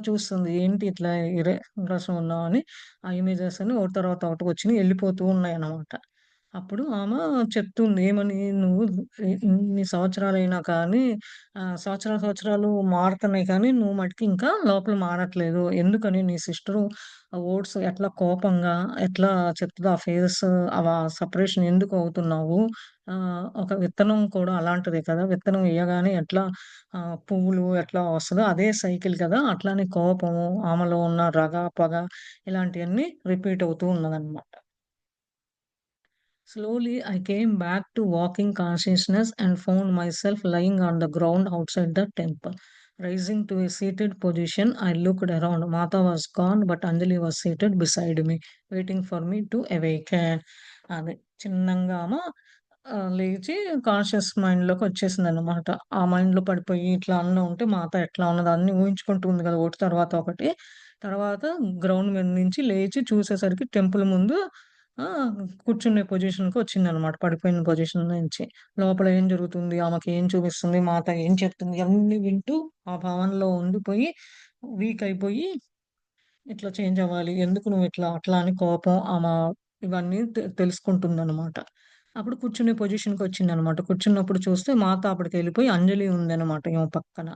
చూస్తుంది. ఏంటి ఇట్లా ఇంప్రెషన్ ఉన్నావు అని ఆ ఇమేజెస్ అన్ని ఒకటి తర్వాత ఒకటి వచ్చినయి ఎళ్ళిపోతూ ఉన్నాయన్నమాట. అప్పుడు ఆమ చెప్తుంది. ఏమని? "నువ్వు ఇన్ని సంవత్సరాలైనా కానీ సంవత్సరాలు మారుతున్నాయి కానీ, నువ్వు మటికి ఇంకా లోపల మారట్లేదు. ఎందుకని నీ సిస్టరు ఓట్స్ ఎట్లా కోపంగా ఎట్లా చెప్తదో ఆ ఫేస్ సెపరేషన్ ఎందుకు అవుతున్నావు? ఒక విత్తనం కూడా అలాంటిదే కదా! విత్తనం ఎయ్యగానే ఎట్లా పువ్వులు ఎట్లా వస్తదో అదే సైకిల్ కదా! అట్లానే కోపము, ఆమెలో ఉన్న పగ ఇలాంటియన్నీ రిపీట్ అవుతూ ఉన్నదనమాట. Slowly, I came back to walking consciousness and found myself lying on the ground outside the temple. Rising to a seated position, I looked around. Mata was gone, but Anjali was seated beside me, waiting for me to awaken. అది చిన్నంగా లేచి conscious మైండ్‌లోకొచ్చేసిందనమాట. ఆ మైండ్‌లో పడిపోయి ఇట్లా అన్నా ఉంటే మాత ఎట్లా ఉన్నదో అన్నీ ఊహించుకుంటూ ఉంది కదా! ఒకటి తర్వాత ఒకటి. తర్వాత గ్రౌండ్ మీద నుంచి లేచి చూసేసరికి టెంపుల్ ముందు ఆ! కూర్చునే పొజిషన్‌కొచ్చిందనమాట. పడిపోయిన పొజిషన్ నుంచి. లోపల ఏం జరుగుతుంది? ఆమెకేం చూపిస్తుంది? మాత ఏం చెప్తుంది? ఇవన్నీ వింటూ ఆ భావనలో ఉండిపోయి వీక్ అయిపోయి ఇట్లా చేంజ్ అవ్వాలి. ఎందుకు నువ్విట్లా అట్లా అని కోపం ఇవన్నీ తెలుసుకుంటుందనమాట. అప్పుడు కూర్చునే పొజిషన్‌కొచ్చిందనమాట. కూర్చున్నప్పుడు చూస్తే మాత అప్పటికెళ్ళిపోయి అంజలి ఉందనమాట ఈమె పక్కన.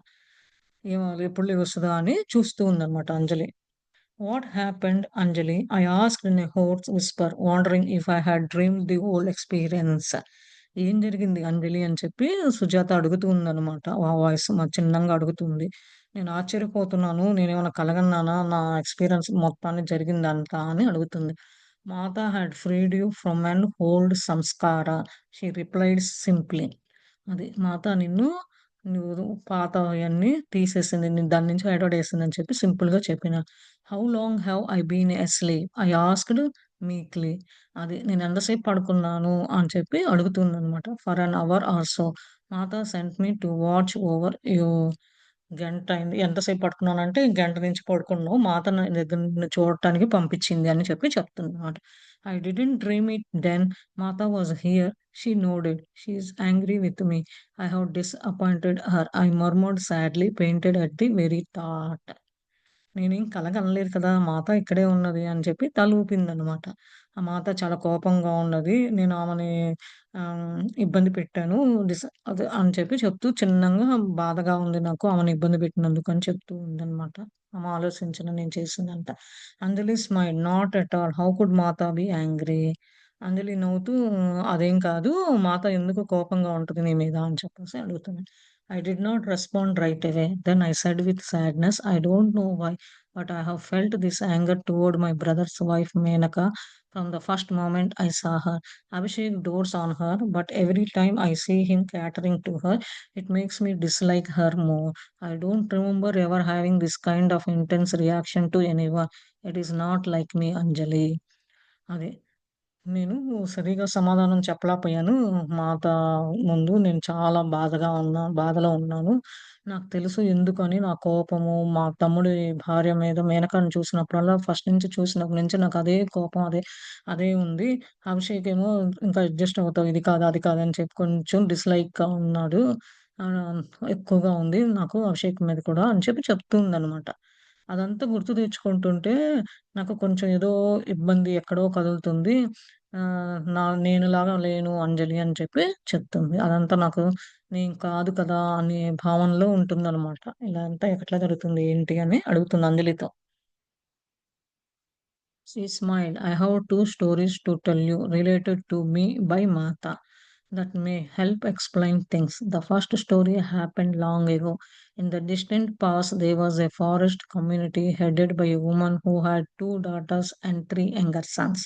ఈమె ఎప్పుడు లెగుస్తదా అని చూస్తూ ఉందనమాట అంజలి. "What happened, Anjali?" I asked in a hoarse whisper, wondering if I had dreamed the whole experience. ఏం జరిగింది అంజలి అని చెప్పి సుజాత అడుగుతూ ఉందనమాట. ఆ వాయిస్ చిన్నంగా అడుగుతుంది. నేను ఆశ్చర్యపోతున్నాను. నేనేమైనా కలగన్నానా? నా ఎక్స్‌పీరియన్స్ మొత్తాన్ని జరిగిందంతా అని అడుగుతుంది. "మాత had freed you from an old samskara," she replied simply. అది మాత నువ్వు పాతవయన్నీ తీసేసింది. దాని నుంచి బయటపడేసిందని చెప్పి సింపుల్‌గా చెప్పిన. "How long have I been asleep?" I asked meekly. అది నేను ఎంతసేపు పడుకున్నాను అని చెప్పి అడుగుతుందనమాట. "For an hour or so. Mata sent me to watch over you." గంటయింది. ఎంతసేపు పడుకున్నానంటే, గంట నుంచి పడుకున్నావు. మాత నా దగ్గర నిన్ను చూడటానికి పంపించింది అని చెప్పి చెప్తుందన్నమాట. I didn't dream it then. Mata was here. She nodded. She is angry with me. I have disappointed her. I murmured sadly pained at the very thought. నేనేం కల కనలేదు కదా! మాత ఇక్కడే ఉన్నది అని చెప్పి తలూపిందనమాట. ఆ మాత చాలా కోపంగా ఉన్నది. నేను ఆమెని ఇబ్బంది పెట్టాను. అదే అని చెప్పి చెప్తూ చిన్నంగా బాధగా ఉంది నాకు ఆమెని ఇబ్బంది పెట్టినందుకు అని చెప్తూ ఉందనమాట. ఆమె ఆలోచించిన నేను చేసిందంతా. Anjali smiled. Not at all. How could Mata be angry? Anjali నవ్వుతూ అదేం కాదు. మాత ఎందుకు కోపంగా ఉంటది నీ మీద అని చెప్పేసి అడుగుతుంది. I did not respond right away. Then I said with sadness, I don't know why, but I have felt this anger toward my brother's wife Menaka from the first moment I saw her. Abhishek dotes on her, but every time I see him catering to her, it makes me dislike her more. I don't remember ever having this kind of intense reaction to anyone. It is not like me, Anjali. అది. నేను సరిగ్గా సమాధానం చెప్పలేకపోయాను. మాత ముందు నేను చాలా బాధలో ఉన్నాను. నాకు తెలుసు ఎందుకని నా కోపము, మా తమ్ముడి భార్య మీద మేనకను చూసినప్పుడల్లా ఫస్ట్ నుంచి చూసినప్పటి నుంచి నాకు అదే కోపం, అదే ఉంది. అభిషేక్ ఏమో ఇంకా అడ్జస్ట్ అవుతావు. ఇది కాదు, అది కాదు అని చెప్పి కొంచెం డిస్‌లైక్‌గా ఉన్నాడు. ఆహ్, ఎక్కువగా ఉంది నాకు అభిషేక్ మీద కూడా అని చెప్పి చెప్తుందనమాట. అదంతా గుర్తు తెచ్చుకుంటుంటే నాకు కొంచెం ఏదో ఇబ్బంది ఎక్కడో కదులుతుంది. నేనులాగా లేను అంజలి అని చెప్పి చెప్తుంది. అదంతా నాకు నేను కాదు కదా! అనే భావనలో ఉంటుందనమాట. ఇలా అంతా ఎట్లా జరుగుతుంది ఏంటి అని అడుగుతుంది అంజలితో. She smiled. I have two stories to tell you related to me by Mata that may help explain things. The first story happened long ago. In the distant past, there was a forest community headed by a woman who had two daughters and three younger sons.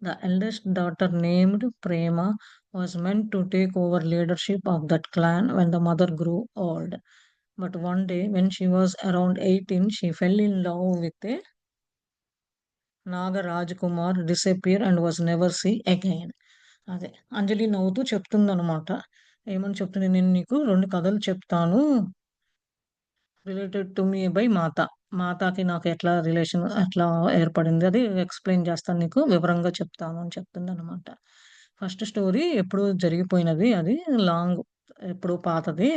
The eldest daughter, named Prema, was meant to take over leadership of that clan when the mother grew old. But one day, when she was around 18, she fell in love with a Naga Rajkumar disappear and was never see again. అదే. అంజలి నవ్వుతూ చెప్తుందనమాట. ఏమని చెప్తుంది, నేను నీకు 2 కథలు చెప్తాను. Related to me by మాత. మాతాకి నాకు ఎట్లా రిలేషన్ ఎట్లా ఏర్పడింది అది ఎక్స్‌ప్లెయిన్ చేస్తాను నీకు. వివరంగా చెప్తాను అని చెప్తుందనమాట. ఫస్ట్ స్టోరీ ఎప్పుడో జరిగిపోయినది అది. లాంగ్ ఎప్పుడో పాతది.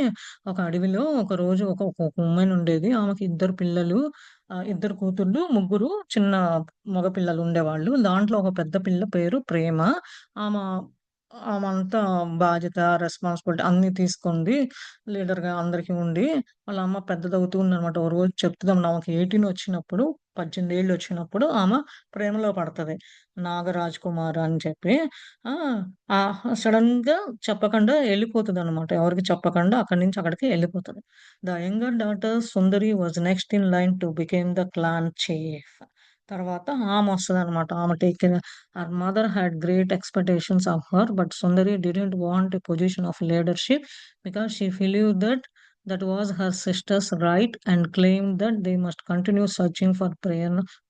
ఒక అడవిలో ఒకరోజు ఒక వుమెన్ ఉండేది. ఆమెకి ఇద్దరు పిల్లలు. ఇద్దరు కూతుళ్ళు, ముగ్గురు చిన్న మగ పిల్లలు ఉండేవాళ్ళు. దాంట్లో ఒక పెద్ద పిల్ల పేరు ప్రేమ. ఆమ ఆమంతా బాధ్యత, రెస్పాన్సిబిలిటీ అన్నీ తీసుకుంది. లీడర్‌గా అందరికి ఉండి, వాళ్ళ అమ్మ పెద్దదవుతూ ఉందనమాట. ఓ రోజు చెప్తదనమాట. ఆమెకి 18 వచ్చినప్పుడు, 18 ఏళ్ళు వచ్చినప్పుడు ఆమె ప్రేమలో పడతది. నాగరాజ్ కుమార్ అని చెప్పి. ఆ! సడెన్‌గా చెప్పకుండా ఎళ్ళిపోతదనమాట. ఎవరికీ చెప్పకుండా అక్కడి నుంచి అక్కడికి ఎళ్ళిపోతది. The younger daughter Sundari was next in line to became the clan chief. తర్వాత ఆమొస్తదనమాట. ఆమె take care. Her mother had great expectations of her, but Sundari didn't want a position of leadership because she believed that that was her sister's right and claimed that they must continue searching for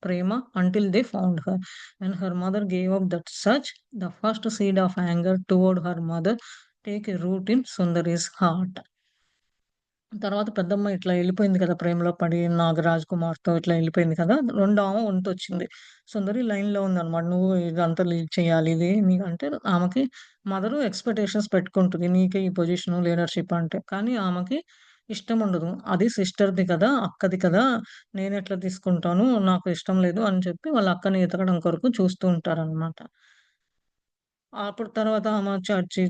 Prema until they found her. When her mother gave up that search, the first seed of anger toward her mother take a root in Sundari's heart. తర్వాత పెద్దమ్మ ఇట్లా ఎళ్ళిపోయింది కదా! ప్రేమలో పడి నాగరాజ్ కుమార్‌తో ఇట్లా ఎళ్ళిపోయింది కదా! రెండో వంతొచ్చింది. సుందరి లైన్‌లో ఉందనమాట. నువ్వు ఇదంతా లీడ్ చేయాలి. ఇది అంటే ఆమెకి మదరు ఎక్స్‌పెక్టేషన్స్ పెట్టుకుంటది. నీకే ఈ పొజిషను లీడర్‌షిప్ అంటే. కానీ ఆమెకి ఇష్టముండదు. అది సిస్టర్‌ది కదా! అక్కది కదా! నేనెట్లా తీసుకుంటాను? నాకు ఇష్టం లేదు అని చెప్పి వాళ్ళ అక్కని ఎతకడం కొరకు చూస్తూ ఉంటారనమాట. అప్పుడు తర్వాత ఆమె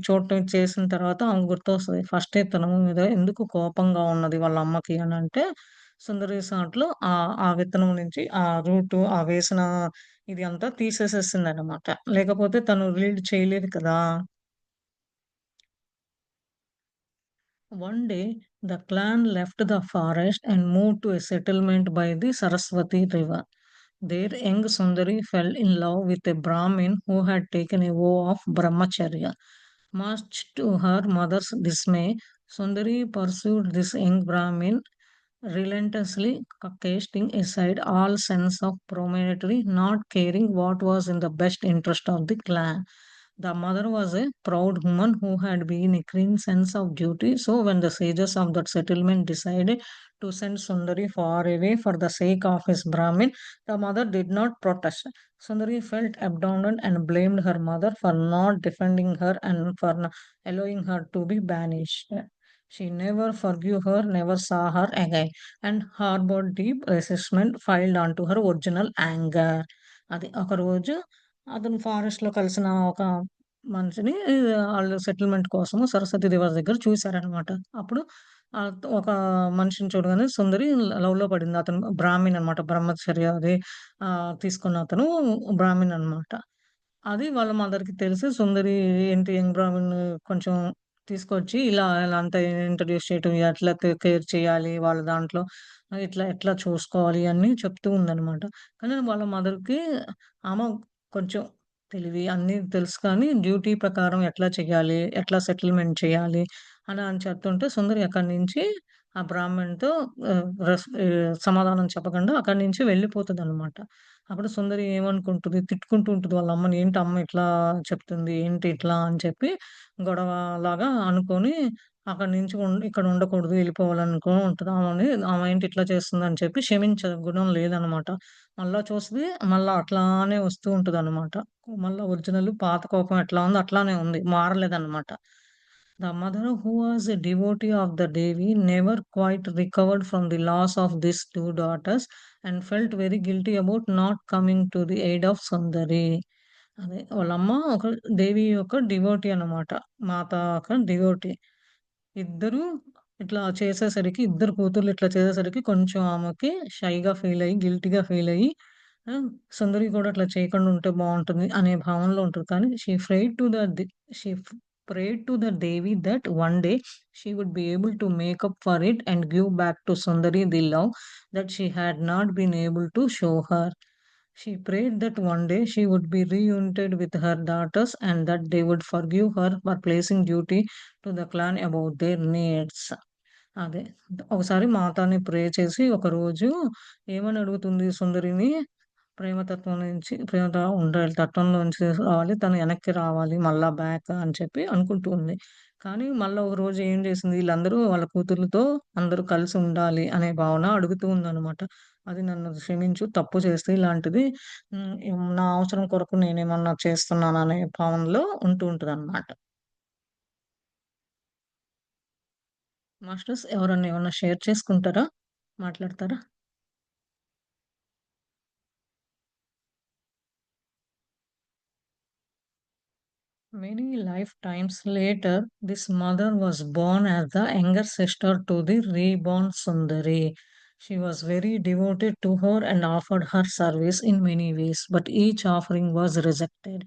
చూడటం చేసిన తర్వాత ఆమెకు గుర్తొస్తది. ఫస్టే తన మీద ఎందుకు కోపంగా ఉన్నది వాళ్ళ అమ్మకి అనంటే, సుందరి రిసార్ట్‌లో ఆ విత్తనం నుంచి ఆ రూటు ఆ వేసిన ఇది అంతా తీసేసేసిందనమాట. లేకపోతే తను లీడ్ చేయలేదు కదా! One day, the clan left the forest and moved to a settlement by the Saraswati River. There, young Sundari fell in love with a Brahmin who had taken a vow of brahmacharya. Much to her mother's dismay, Sundari pursued this young Brahmin relentlessly, casting aside all sense of propriety, not caring what was in the best interest of the clan. The mother was a proud woman who had been a keen sense of duty. So, when the sages of that settlement decided to send Sundari far away for the sake of his Brahmin, the mother did not protest. Sundari felt abandoned and blamed her mother for not defending her and for allowing her to be banished. She never forgave her, never saw her again, and harbored deep resentment filed onto her original anger. అది ఒకరోజు అతను ఫారెస్ట్‌లో కలిసిన ఒక మనిషిని ఆళ్ళు settlement కోసము Saraswati river దగ్గర చూసారనమాట. అప్పుడు ఒక మనిషిని చూడగానే సుందరి లవ్‌లో పడింది. అతను బ్రాహ్మిన్ అనమాట. బ్రహ్మచర్య అది తీసుకున్న అతను బ్రాహ్మిన్ అనమాట. అది వాళ్ళ మదర్‌కి తెలిసి సుందరి ఏంటి యంగ్ బ్రాహ్మిన్ కొంచెం తీసుకొచ్చి ఇలా అంతా ఇంట్రొడ్యూస్ చేయటం, ఎట్లా కేర్ చేయాలి వాళ్ళ దాంట్లో, ఇట్లా ఎట్లా చూసుకోవాలి అన్నీ చెప్తూ ఉందనమాట. కానీ వాళ్ళ మదర్‌కి ఆమె కొంచెం తెలివి అన్నీ తెలుసు కానీ డ్యూటీ ప్రకారం ఎట్లా చేయాలి, ఎట్లా సెటిల్‌మెంట్ చేయాలి అని చెప్తుంటే సుందరి అక్కడి నుంచి ఆ బ్రాహ్మణ్‌తో సమాధానం చెప్పకుండా అక్కడి నుంచి వెళ్ళిపోతదనమాట. అప్పుడు సుందరి ఏమనుకుంటది, తిట్టుకుంటూ ఉంటది వాళ్ళ అమ్మని. ఏంటి అమ్మ ఇట్లా చెప్తుంది, ఏంటి ఇట్లా అని చెప్పి గొడవలాగా అనుకోని అక్కడి నుంచి ఇక్కడ ఉండకూడదు, వెళ్ళిపోవాలనుకోని ఉంటది. ఆమె ఏంటి ఇట్లా చేస్తుందని చెప్పి క్షమించే గుణం లేదనమాట. మళ్ళా చూస్తది, మళ్ళా అట్లానే వస్తూ ఉంటదనమాట. మళ్ళా ఒరిజినల్ పాత కోపం ఎట్లా ఉందో అట్లానే ఉంది. మారలేదనమాట. The mother, who was a devotee of the Devi, never quite recovered from the loss of these two daughters and felt very guilty about not coming to the aid of Sundari. అదే వాళ్ళమ్మ ఒక దేవి యొక్క devotee అన్నమాట. మాత ఒక devotee. ఇద్దరు ఇట్లా చేసేసరికి, ఇద్దరు కూతుర్లు ఇట్లా చేసేసరికి కొంచెం ఆమెకి షైగా ఫీలయ్యి, గిల్టీ‌గా ఫీలయ్యి ఆ! సుందరి కూడా అట్లా చేయకుండా ఉంటే బావుంటుంది అనే భావనలో ఉంటది. కానీ she prayed to the Devi that one day she would be able to make up for it and give back to Sundari the love that she had not been able to show her. She prayed that one day she would be reunited with her daughters and that they would forgive her for placing duty to the clan above their needs. అదే. ఒకసారి మాతని ప్రే చేసి ఒకరోజు ఏమని అడుగుతుంది సుందరిని, ప్రేమతత్వం ఉండాలి. తత్వంలోంచి రావాలి. తను వెనక్కి రావాలి. మళ్ళా బ్యాక్ అని చెప్పి అనుకుంటూ ఉంది. కానీ మళ్ళా ఒక రోజు ఏం చేసింది, ఈళ్ళందరూ వాళ్ళ కూతుర్లతో అందరూ కలిసి ఉండాలి అనే భావన అడుగుతూ ఉందనమాట. అది నన్ను క్షమించు తప్పు చేస్తే ఇలాంటిది నా అవసరం కొరకు నేనేమన్నా చేస్తున్నాననే భావనలో ఉంటూ ఉంటదనమాట. మాస్టర్స్ ఎవరన్నా ఏమన్నా షేర్ చేసుకుంటారా? మాట్లాడతారా? Many lifetimes later, this mother was born as the younger sister to the reborn Sundari. She was very devoted to her and offered her service in many ways, but each offering was rejected.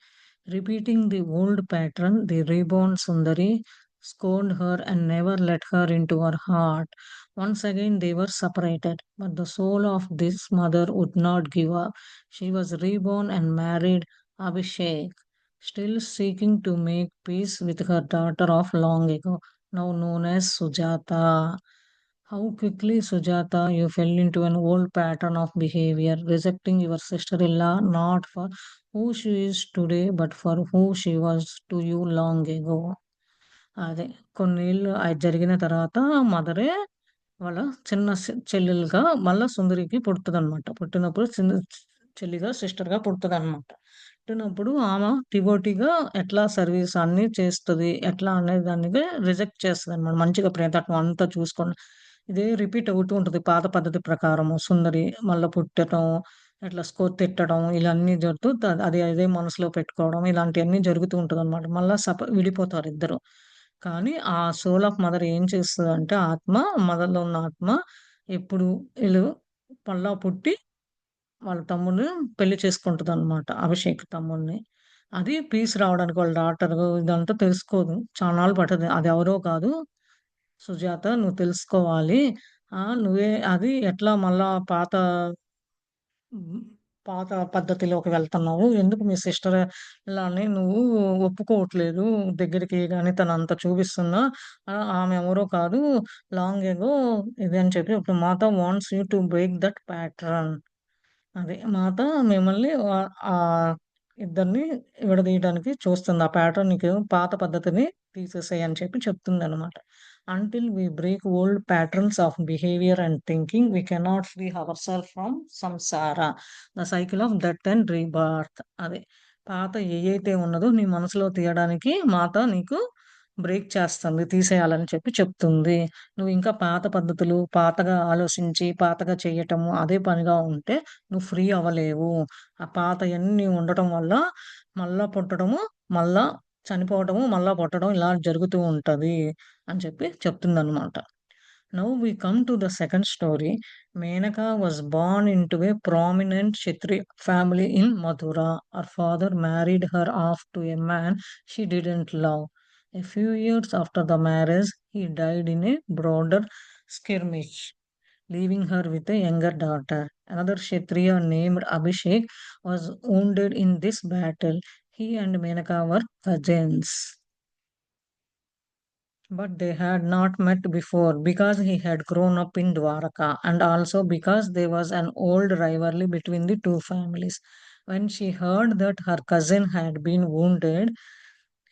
Repeating the old pattern, the reborn Sundari scorned her and never let her into her heart. Once again, they were separated, but the soul of this mother would not give up. She was reborn and married Abhishek, still seeking to make peace with her daughter of long ago, now known as Sujata. How quickly, Sujata, you fell into an old pattern of behavior, rejecting your sister in law not for who she is today, but for who she was to you long ago. అదే కొన్నేళ్ళు అది జరిగిన తర్వాత మదరే వాళ్ళ చిన్న చెల్లెలుగా మళ్ళా సుందరికి పుడుతదనమాట. పుట్టినప్పుడు చిన్న చెల్లిగా, సిస్టర్‌గా పుడతదనమాట. పుట్టినప్పుడు ఆమె డివోటీగా ఎట్లా సర్వీస్ అన్నీ చేస్తది, ఎట్లా అనే దానికి రిజెక్ట్ చేస్తదనమాట. మంచిగా ప్రేమతత్వం అంతా చూసుకొని. ఇదే రిపీట్ అవుతూ ఉంటది పాత పద్ధతి ప్రకారము. సుందరి మళ్ళా పుట్టటం, ఇట్లా తిట్టడం ఇలా అన్నీ జరుగుతూ అది అదే మనసులో పెట్టుకోవడం ఇలాంటియన్నీ జరుగుతూ ఉంటదనమాట. మళ్ళా విడిపోతారిద్దరు. కానీ ఆ సోల్ ఆఫ్ మదర్ ఏం చేస్తదంటే మదర్‌లో ఉన్న ఆత్మ ఎప్పుడు ఈళ్ళు మళ్ళా పుట్టి వాళ్ళ తమ్ముడిని పెళ్లి చేసుకుంటదనమాట. అభిషేక్ తమ్ముడిని. అది పీస్ రావడానికి వాళ్ళ డాటరు ఇదంతా తెలుసుకోదు. చాన్నాళ్ళు పట్టదు. అదెవరో కాదు సుజాత నువ్వు తెలుసుకోవాలి. నువ్వే అది ఎట్లా మళ్ళా హ్మ్. పాత పద్ధతిలోకి వెళ్తన్నావు. ఎందుకు మీ సిస్టర్ ఇలాని నువ్వు ఒప్పుకోవట్లేదు దగ్గరికి గాని తనంత చూపిస్తున్నా ఆమె ఎవరో కాదు లాంగ్ ఎగో ఇది అని చెప్పి ఇప్పుడు మాత wants you to break that pattern. అదే మాత మిమ్మల్ని ఇద్దరిని విడదీయడానికి చూస్తుంది. ఆ ప్యాటర్న్ నీకు పాత పద్ధతిని తీసేసేయి అని చెప్పి చెప్తుందనమాట. Until we break old patterns of behaviour and thinking we cannot free our from samsara. The cycle of death and rebirth. అదే పాత ఏయైతే ఉన్నదో నీ మనసులో తీయడానికి మాత నీకు బ్రేక్ చేస్తుంది. తీసేయాలని చెప్పి చెప్తుంది. నువ్వు ఇంకా పాత పద్ధతులు, పాతగా ఆలోచించి, పాతగా చేయటము అదే పనిగా ఉంటే నువ్వు ఫ్రీ అవ్వలేవు. ఆ పాతయన్నీ ఉండటం వల్ల మళ్ళా పుట్టడము, మళ్ళా చనిపోవటము, మళ్ళా పుట్టడం ఇలా జరుగుతూ ఉంటది అని చెప్పి చెప్తుందనమాట. Now we come to the second story. Menaka was born into a prominent Kshatriya family in Mathura. Her father married her off to a man she didn't love. A few years after the marriage, he died in a broader skirmish, leaving her with a younger daughter. Another Kshatriya named Abhishek was wounded in this battle. He and Menaka were cousins. But they had not met before because he had grown up in Dwaraka and also because there was an old rivalry between the two families. When she heard that her cousin had been wounded,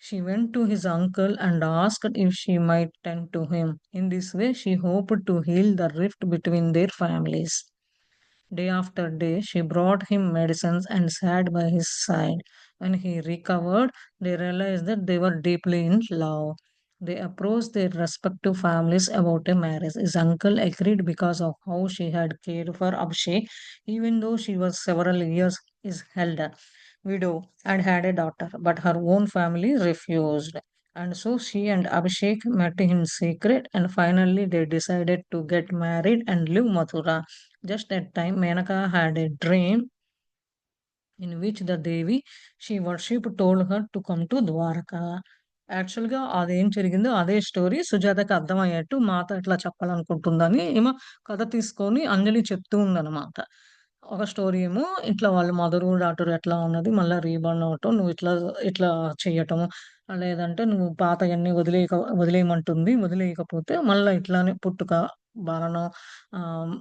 she went to his uncle and asked if she might tend to him. In this way, she hoped to heal the rift between their families. Day after day, she brought him medicines and sat by his side. When he recovered, they realized that they were deeply in love. They approached their respective families about a marriage. His uncle agreed because of how she had cared for Abhishek, even though she was several years his elder, widow, and had a daughter. But her own family refused. And so she and Abhishek met in secret, and finally they decided to get married and live Mathura. Just that time, Menaka had a dream in which the Devi she worshipped told her to come to Dwarka. యాక్చువల్‌గా అదేం జరిగిందో అదే story సుజాతకి అర్థమయ్యేట్టు మాత ఇట్లా చెప్పాలనుకుంటుందని ఈమె కథ తీసుకొని అంజలి చెప్తూ ఉందనమాట. ఒక స్టోరీ ఏమో ఇట్లా వాళ్ళ మదరు, డాటర్ ఎట్లా ఉన్నది మళ్ళా రీబర్న్ అవ్వటం, నువ్వు ఇట్లా ఇట్లా చెయ్యటము, లేదంటే నువ్వు పాతయన్నీ వదిలేయమంటుంది. వదిలేయకపోతే మళ్ళా ఇట్లానే పుట్టుక, మరణం ఆహ్,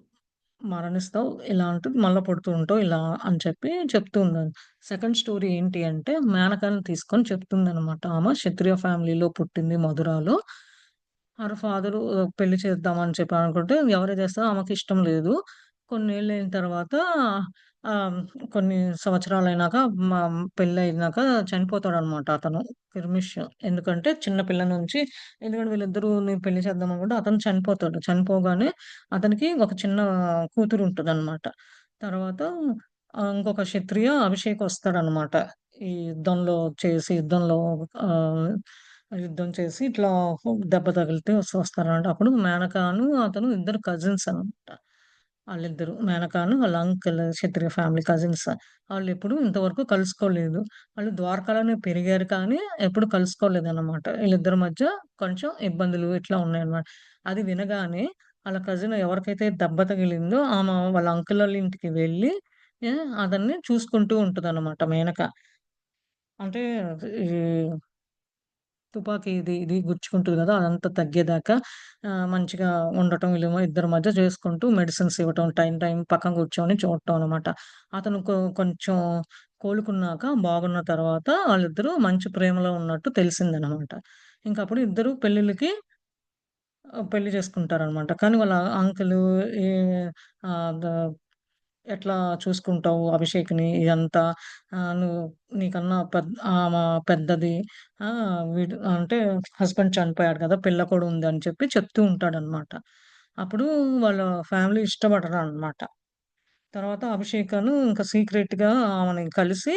మరణిస్తావు. ఇలా అంటుంది. మళ్ళా పుడుతూ ఉంటావు ఇలా అని చెప్పి చెప్తూ ఉందని. సెకండ్ స్టోరీ ఏంటి అంటే మేనకని తీసుకొని చెప్తుందనమాట. ఆమె క్షత్రియ ఫ్యామిలీలో పుట్టింది మధురాలో. ఆళ్ళ ఫాదరు పెళ్లి చేద్దామని చెప్పి అనుకుంటే ఎవరు చేస్తారు ఆమెకిష్టం లేదు. కొన్నేళ్లయిన తర్వాత ఆహ్, కొన్ని సంవత్సరాలయినాక మా పెళ్లయినాక చనిపోతాడనమాట అతను. కిర్మిష్. ఎందుకంటే చిన్న పిల్ల నుంచి ఎందుకంటే వీళ్ళిద్దరూని పెళ్లి చేద్దాం అనుకుంటే అతను చనిపోతాడు. చనిపోగానే అతనికి ఒక చిన్న కూతురుంటదనమాట. తర్వాత ఇంకొక క్షత్రియ అభిషేక్ వస్తాడనమాట. ఈ యుద్ధంలో చేసి యుద్ధంలో ఆహ్, యుద్ధం చేసి ఇట్లా దెబ్బ తగిలితే వస్తారనమాట. అప్పుడు మేనకాను అతను ఇద్దరు కజిన్స్ అనమాట. ఆళ్ళిద్దరు మేనకాను వాళ్ళ అంకుల్ క్షత్రియ ఫ్యామిలీ కజిన్స్. ఆళ్ళెప్పుడు ఇంతవరకు కలుసుకోలేదు. వాళ్ళు ద్వారకాలోనే పెరిగారు కానీ ఎప్పుడు కలుసుకోలేదనమాట. ఈళ్ళిద్దరి మధ్య కొంచెం ఇబ్బందులు ఇట్లా ఉన్నాయన్నమాట. అది వినగానే ఆళ్ళ కజిన్ ఎవరికైతే దెబ్బ తగిలిందో ఆమె వాళ్ళ అంకులోళ్ళ ఇంటికి వెళ్ళి అతన్ని చూసుకుంటూ ఉంటదనమాట మేనక. అంటే ఈ తుపాకీ ఇది గుచ్చుకుంటది గదా! అదంతా తగ్గేదాకా మంచిగా ఉండటం వీళ్ళేమో ఇద్దరి మధ్య చేసుకుంటూ మెడిసిన్స్ ఇవ్వటం టైం పక్కన కూర్చొని చూడటం అనమాట. అతను కొంచెం కోలుకున్నాక బాగున్న తర్వాత వాళ్ళిద్దరూ మంచి ప్రేమలో ఉన్నట్టు తెలిసిందనమాట. ఇంకప్పుడు ఇద్దరు పెళ్లి చేసుకుంటారనమాట. కానీ వాళ్ళ అంకులు ఏ ఆహ్, ద ఎట్లా చూసుకుంటావు అభిషేక్‌ని ఇదంతా నువ్వు నీకన్నా ఆమ పెద్దది. అంటే హస్బెండ్ చనిపోయాడు కదా! పిల్ల కూడా ఉందని చెప్పి చెప్తూ ఉంటాడనమాట. అప్పుడు వాళ్ళ ఫ్యామిలీ ఇష్టపడరనమాట. తర్వాత అభిషేకను ఇంకా సీక్రెట్‌గా ఆమెని కలిసి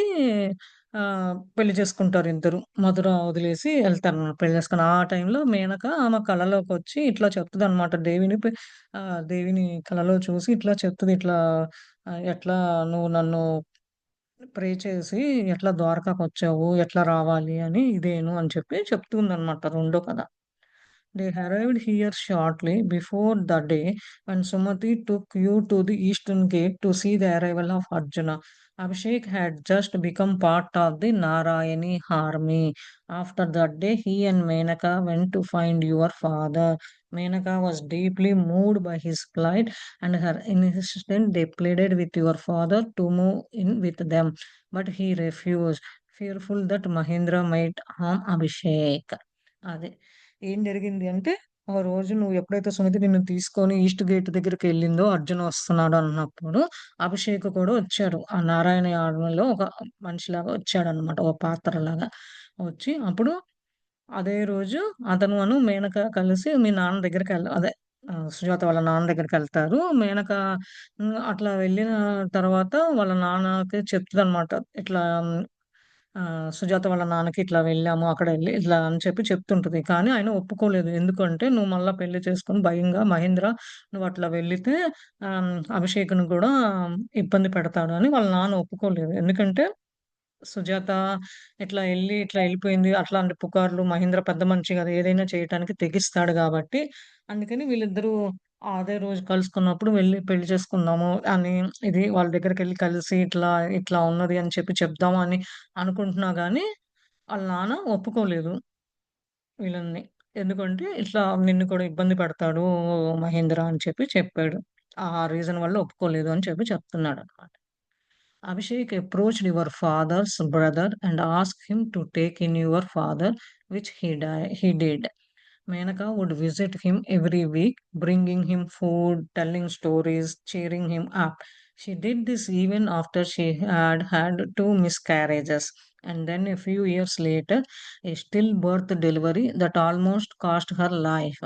పెళ్లి చేసుకుంటారు ఇద్దరు. మధుర వదిలేసి ఎళ్తారన్నమాట పెళ్లి చేసుకొని. ఆ టైంలో మేనక ఆమె కలలోకొచ్చి ఇట్లా చెప్తదనమాట. దేవిని కలలో చూసి ఇట్లా చెప్తది. ఇట్లా "ఎట్లా నువ్వు నన్ను ప్రే చేసి ఎట్లా ద్వారకాకొచ్చావు? ఎట్లా రావాలి?" అని ఇదేను అని చెప్పి చెప్తుందనమాట రెండో కథ. They arrived here shortly before the day when Sumati took you to the eastern gate to see the arrival of Arjuna. Abhishek had just become part of the Narayani army. After that day, he and Menaka went to find your father. Menaka was deeply moved by his plight and her insistence they pleaded with your father to move in with them, but he refused, fearful that Mahendra might harm Abhishek. అదే. ఏం జరిగింది అంటే, ఆ రోజు నువ్వు ఎప్పుడైతే సుమతి నిన్ను తీసుకొని ఈస్ట్ గేట్ దగ్గరికెళ్ళిందో అర్జున్ వస్తున్నాడు అన్నప్పుడు, అభిషేక్ కూడా వచ్చాడు. ఆ నారాయణ యాగంలో ఒక మనిషిలాగా వచ్చాడన్నమాట. ఒక పాత్రలాగా. వచ్చి అప్పుడు అదే రోజు అతనును మేనక కలిసి మీ నాన్న అదే సుజాత వాళ్ళ నాన్న దగ్గరికెళ్తారు. మేనక అట్లా వెళ్ళిన తర్వాత వాళ్ళ నాన్నకి చెప్తదనమాట. ఇట్లా సుజాత వాళ్ళ నాన్నకి ఇట్లా వెళ్ళాము. అక్కడెళ్లి ఇట్లా అని చెప్పి చెప్తుంటది. కానీ ఆయన ఒప్పుకోలేదు. ఎందుకంటే, "నువ్వు మళ్ళా పెళ్లి చేసుకొని భయంగా మహేంద్ర నువ్వట్లా వెళ్ళితే అభిషేక్‌ని గూడా ఇబ్బంది పెడతాడు" అని వాళ్ళ నాన్న ఒప్పుకోలేదు. ఎందుకంటే సుజాత ఇట్లా ఎళ్ళిపోయింది. అట్లాంటి పుకార్లు మహేంద్ర పెద్ద మనిషి గదా! ఏదైనా చేయటానికి తెగిస్తాడు గాబట్టి, అందుకని వీళ్ళిద్దరూ అదే రోజు కలుసుకున్నప్పుడు వెళ్లి పెళ్లి చేసుకుందాము అని వాళ్ళ దగ్గరికెళ్లి కలిసి ఇట్లా ఉన్నది అని చెప్పి చెప్దాము అని అనుకుంటున్నా గానీ, ఆళ్ళ నాన్న ఒప్పుకోలేదు వీళ్ళని. ఎందుకంటే, ఇట్లా నిన్ను కూడా ఇబ్బంది పెడతాడు మహేంద్ర అని చెప్పి చెప్పాడు. ఆ రీజన్ వల్ల ఒప్పుకోలేదు అని చెప్పి చెప్తున్నాడన్నమాట. Abhishek approached your father's brother and asked him to take in your father, which he did. Menaka would visit him every week, bringing him food, telling stories, cheering him up. She did this even after she had had two miscarriages. And then a few years later, a stillbirth delivery that almost cost her life.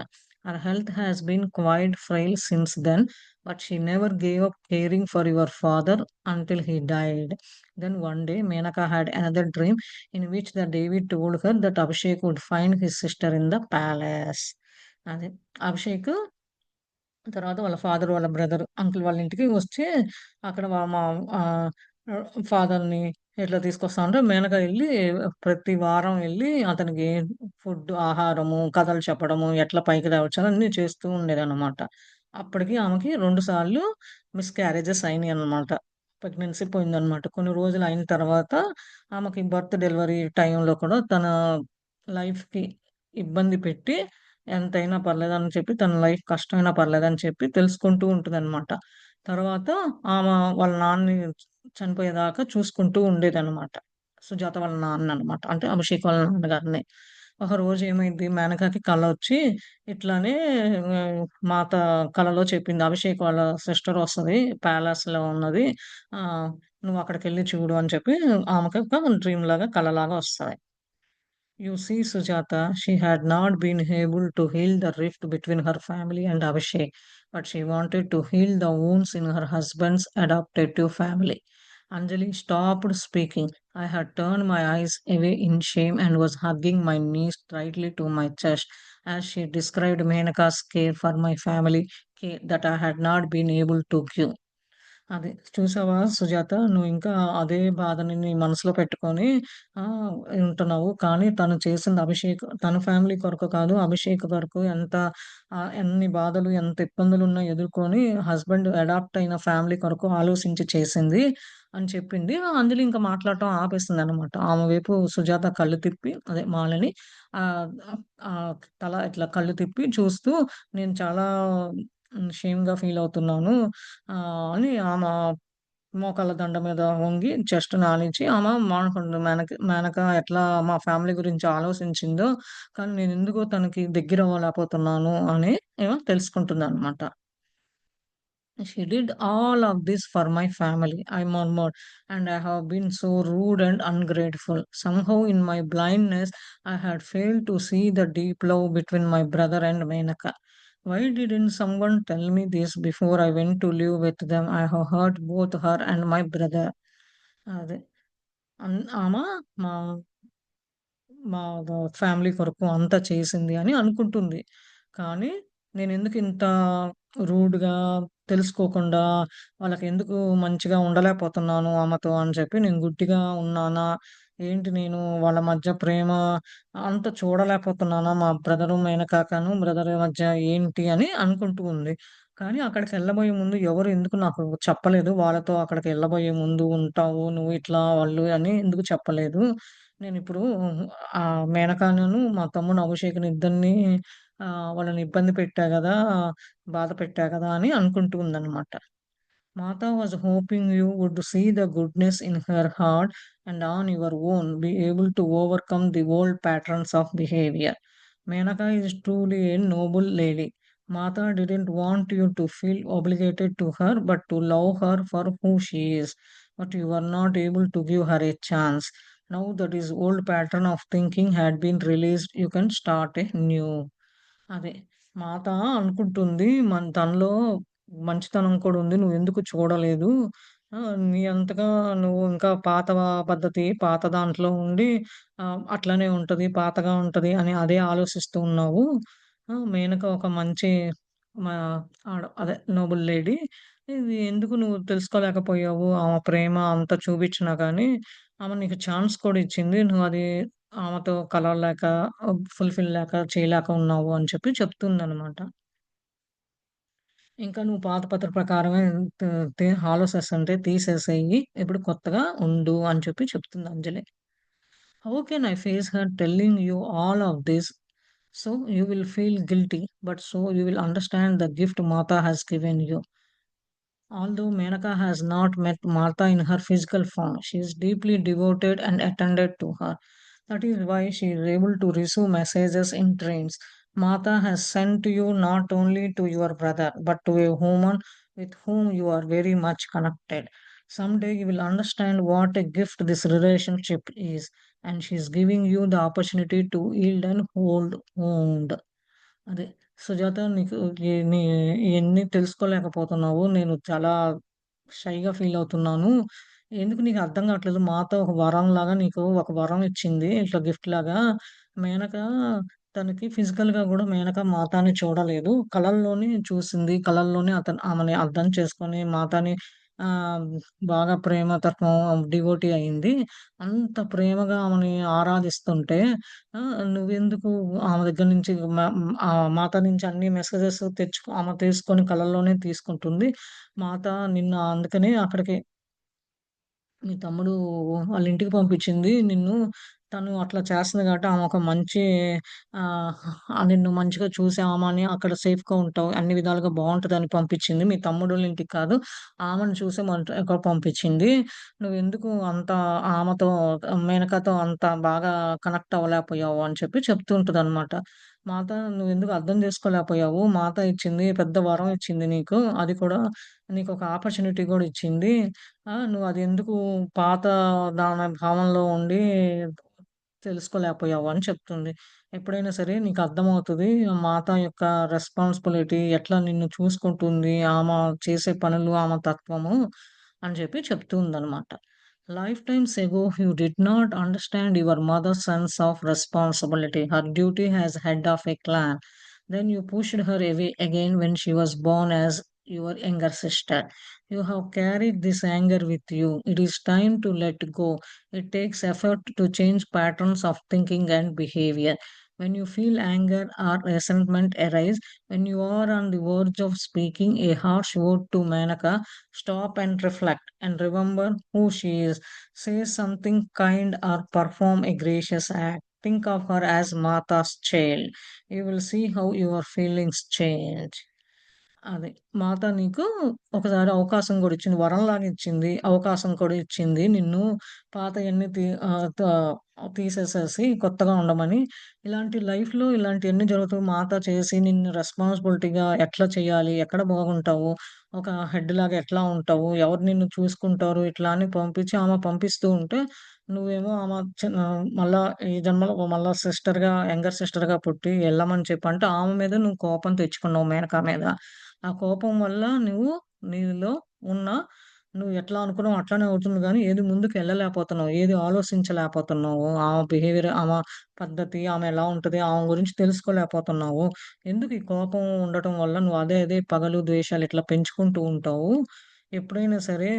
Her health has been quite frail since then, but she never gave up caring for your father until he died. Then one day, Menaka had another dream in which the Devi told her that Abhishek would find his sister in the palace. అది అభిషేక్ తర్వాత వాళ్ళ father, వాళ్ళ brother, uncle వాళ్ళ ఇంటికి వచ్చి అక్కడ మా ఆహ్, ఫాదర్‌ని ఇట్లా తీసుకొస్తా ఉంటే మేనక ఎళ్లి ప్రతి వారం ఎళ్లి అతనికి ఆహారము, కథలు చెప్పడము, ఎట్లా పైకి తేవచ్చని అన్నీ చేస్తూ ఉండేదనమాట. అప్పటికి ఆమెకి 2 సార్లు మిస్‌క్యారేజెస్ అయినాయన్నమాట. ప్రెగ్నెన్సీ పోయిందనమాట. కొన్ని రోజులు అయిన తర్వాత ఆమెకి డెలివరీ టైంలో కూడా తన లైఫ్‌కి ఇబ్బంది పెట్టి ఎంతైనా పర్లేదని చెప్పి తన లైఫ్ కష్టమైనా పర్లేదని చెప్పి తెలుసుకుంటూ ఉంటదనమాట. తర్వాత ఆమె వాళ్ళ నాన్నని చనిపోయేదాకా చూసుకుంటూ ఉండేదనమాట. సుజాత వాళ్ళ నాన్నననమాట. అంటే అభిషేక్ వాళ్ళ నాన్నగారిని. ఒకరోజు ఏమైద్ది మేనకకి కలొచ్చి ఇట్లానే ఆహ్, మాత కలలో చెప్పింది. అభిషేక్ వాళ్ళ సిస్టర్ వస్తది. ప్యాలెస్‌లో ఉన్నది. నువ్వక్కడికెళ్లి చూడు అని చెప్పి ఆమెకొక డ్రీమ్‌లాగా కలలాగా వస్తది. You see, Sujata, she had not been able to heal the rift between her family and Abhishek, but she wanted to heal the wounds in her husband's adoptive family. Anjali stopped speaking. I had turned my eyes away in shame and was hugging my knees tightly to my chest as she described Menaka's care for my family, care that I had not been able to give. అదే చూసావా సుజాత, నువ్వింకా అదే బాధని నీ మనసులో పెట్టుకొని ఉంటున్నావు. కానీ తను చేసింది తన ఫ్యామిలీ కొరకు కాదు, అభిషేక్ కొరకు ఎన్ని బాధలు, ఎంత ఇబ్బందులున్నా ఎదుర్కొని హస్బెండ్ అడాప్ట్ అయిన ఫ్యామిలీ కొరకు ఆలోచించి చేసింది అని చెప్పింది. అంజలి ఇంక మాట్లాడటం ఆపేసిందనమాట. ఆమె వైపు సుజాత కళ్ళు తిప్పి అదే మాలని ఆహ్, ఆహ్, తల ఇట్లా కళ్ళు తిప్పి చూస్తూ నేను చాలా షేమ్‌గా ఫీల్ అవుతున్నాను. అని మోకాళ్ళ దండ మీద వంగి చెస్ట్‌ని ఆనించి ఆమె మానుకుంది. మేనక ఎట్లా మా ఫ్యామిలీ గురించి ఆలోచించిందో, కానీ నేనెందుకో తనకి దగ్గరవ్వలేకపోతున్నాను అని ఏమో తెలుసుకుంటుందనమాట. She did all of this for my family, I murmured, and I have been so rude and ungrateful. Somehow, in my blindness, I had failed to see the deep love between my brother and Menaka. Why didn't someone tell me this before I went to live with them? I have hurt both her and my brother. అదే ఆమె మా మా family కొరకు అంతా చేసింది అని అనుకుంటుంది. కానీ నేనెందుకు ఇంత రూడ్‌గా తెలుసుకోకుండా వాళ్ళకెందుకు మంచిగా ఉండలేకపోతున్నాను ఆమెతో అని చెప్పి నేను గుడ్డిగా ఉన్నానా? ఏంటి నేను వాళ్ళ మధ్య ప్రేమ అంత చూడలేకపోతున్నానా? మా బ్రదరు మేనకాకను బ్రదర్ మధ్య ఏంటి అని అనుకుంటూ ఉంది. కానీ అక్కడికెళ్ళబోయే ముందు ఎవరు ఎందుకు నాకు చెప్పలేదు. వాళ్ళతో అక్కడికెళ్ళబోయే ముందు ఉంటావు నువ్వు ఇట్లా వాళ్ళు అని ఎందుకు చెప్పలేదు. నేనిప్పుడు మేనకాను, మా తమ్ముడు అభిషేక్‌ని ఇద్దరిని వాళ్ళని ఇబ్బంది పెట్టా గదా! బాధ పెట్టా గదా! అని అనుకుంటూ ఉందనమాట. Mata was hoping you would see the goodness in her heart and on your own be able to overcome the old patterns of behavior. Menaka is truly a noble lady. Mata didn't want you to feel obligated to her but to love her for who she is. But you were not able to give her a chance. Now that his old pattern of thinking had been released, you can start a new. అదే. మాత అనుకుంటుంది తనలో మంచితనం కూడా ఉంది. నువ్వెందుకు చూడలేదు? నీ అంతగా నువ్వు ఇంకా పాత పద్ధతి, పాత దాంట్లో ఉండి అట్లనే ఉంటది, పాతగా ఉంటది అని అదే ఆలోచిస్తూ ఉన్నావు. మేనక ఒక మంచి మా అదే నోబుల్ లేడీ. ఇది ఎందుకు నువ్వు తెలుసుకోలేకపోయావు? ఆమె ప్రేమ అంత చూపించినా గానీ, ఆమె నీకు ఛాన్స్ కూడా ఇచ్చింది. నువ్వది ఆమెతో కలవలేక, ఫుల్‌ఫిల్ చేయలేక ఉన్నావు అని చెప్పి చెప్తుందనమాట. ఇంకా నువ్వు పాత పద్ధతి ప్రకారమే త తే ఆలోచిస్తుంటే తీసేసేయి. ఇప్పుడు కొత్తగా ఉండు అని చెప్పి చెప్తుంది అంజలి. How can I face her telling you all of this? So you will feel guilty, but so you will understand the gift Mata has given you. Although Menaka has not met Martha in her physical form, she is deeply devoted and attended to her. That is why she is able to receive messages in dreams. Martha has sent you not only to your brother, but to a woman with whom you are very much connected. Someday you will understand what a gift this relationship is, and she is giving you the opportunity to yield and hold wound. అదే. సుజాత నీకు నీ ఇయన్నీ తెలుసుకోలేకపోతున్నావు. నేను చాలా షైగా ఫీలవుతున్నాను. ఎందుకు నీకు అర్థం కావట్లేదు. మాతో ఒక వరంలాగా నీకు ఒక వరం ఇచ్చింది. ఇట్లా గిఫ్ట్‌లాగా. మేనక తనకి ఫిజికల్‌గా గూడా మేనక మాతాని చూడలేదు. కలల్లోనే చూసింది. కలల్లోనే ఆమెని అర్థం చేసుకొని మాతాని ఆహ్, బాగా ప్రేమ తత్వం డివోటీ అయింది. అంత ప్రేమగా ఆమెని ఆరాధిస్తుంటే నువ్వెందుకు ఆమె దగ్గర నుంచి మాత నుంచి అన్ని మెసేజెస్ ఆమె తీసుకొని కలల్లోనే తీసుకుంటుంది. మాత నిన్ను అందుకనే అక్కడికి మీ తమ్ముడు వాళ్ళ ఇంటికి పంపించింది నిన్ను. తను అట్లా చేస్తుంది కాబట్టి ఆమె ఒక మంచి ఆహ్, నిన్ను మంచిగా చూసి ఆమెని అక్కడ సేఫ్‌గా ఉంటావు. అన్ని విధాలుగా బావుంటదని పంపించింది. మీ తమ్ముడోళ్ళ ఇంటికి కాదు. ఆమెను చూసి పంపించింది. నువ్వెందుకు అంత ఆమెతో మేనకతో అంత బాగా కనెక్ట్ అవ్వలేకపోయావు అని చెప్పి చెప్తూ ఉంటదనమాట. మాత నువ్వెందుకు అర్థం చేసుకోలేకపోయావు? మాత ఇచ్చింది పెద్ద వరం ఇచ్చింది నీకు. అది కూడా నీకొక ఆపర్చునిటీ గూడా ఇచ్చింది. నువ్వది ఎందుకు పాత దాని భావనలో ఉండి తెలుసుకోలేకపోయావు అని చెప్తుంది. ఎప్పుడైనా సరే నీకు అర్థమవుతది. మాత యొక్క రెస్పాన్సిబిలిటీ ఎట్లా నిన్ను చూసుకుంటుంది. ఆమె చేసే పనులు, ఆమె తత్వము. అని చెప్పి చెప్తూ ఉందనమాట. Lifetimes ago you did not understand your mother's sense of responsibility. Her duty as head of a clan. Then you pushed her away again when she was born as your younger sister. You have carried this anger with you. It is time to let go. It takes effort to change patterns of thinking and behavior. When you feel anger or resentment arise, when you are on the verge of speaking a harsh word to Manaka, stop and reflect and remember who she is. Say something kind or perform a gracious act. Think of her as Mata's child. You will see how your feelings change. అది. మాత నీకు ఒకసారి అవకాశం గూడా ఇచ్చింది. వరంలాగా ఇచ్చింది. అవకాశం కూడా ఇచ్చింది. నిన్ను పాతయన్నీ తీసేసేసి కొత్తగా ఉండమని. ఇలాంటి లైఫ్‌లో ఇలాంటియన్నీ జరుగుతాయి. మాత చేసి నిన్ను రెస్పాన్సిబిలిటీగా ఎట్లా చేయాలి? ఎక్కడ బాగుంటావు? ఒక హెడ్‌లాగా ఎట్లా ఉంటావు? ఎవరు నిన్ను చూసుకుంటారు? ఇట్లా అని పంపించి ఆమె పంపిస్తూ ఉంటే, నువ్వేమో ఆమె మళ్ళా ఈ జన్మలో మళ్ళా యంగర్ సిస్టర్‌గా పుట్టి ఎళ్ళమని చెప్పంటే, ఆమె మీద నువ్వు కోపం తెచ్చుకున్నావు మేనక మీద. ఆ కోపం వల్ల నీలో ఉన్న నువ్వు ఎట్లా అనుకున్నావో అట్లనే అవుతుంది గానీ, ఏది ముందుకెళ్ళలేకపోతున్నావు. ఏది ఆలోచించలేకపోతున్నావు. ఆమె బిహేవియర్, ఆమె పద్ధతి, ఆమె ఎలా ఉంటది, ఆమె గురించి తెలుసుకోలేకపోతున్నావు. ఎందుకు ఈ కోపం ఉండటం వల్ల నువ్వు అదే పగలు, ద్వేషాలు ఇట్లా పెంచుకుంటూ ఉంటావు. ఎప్పుడైనా సరే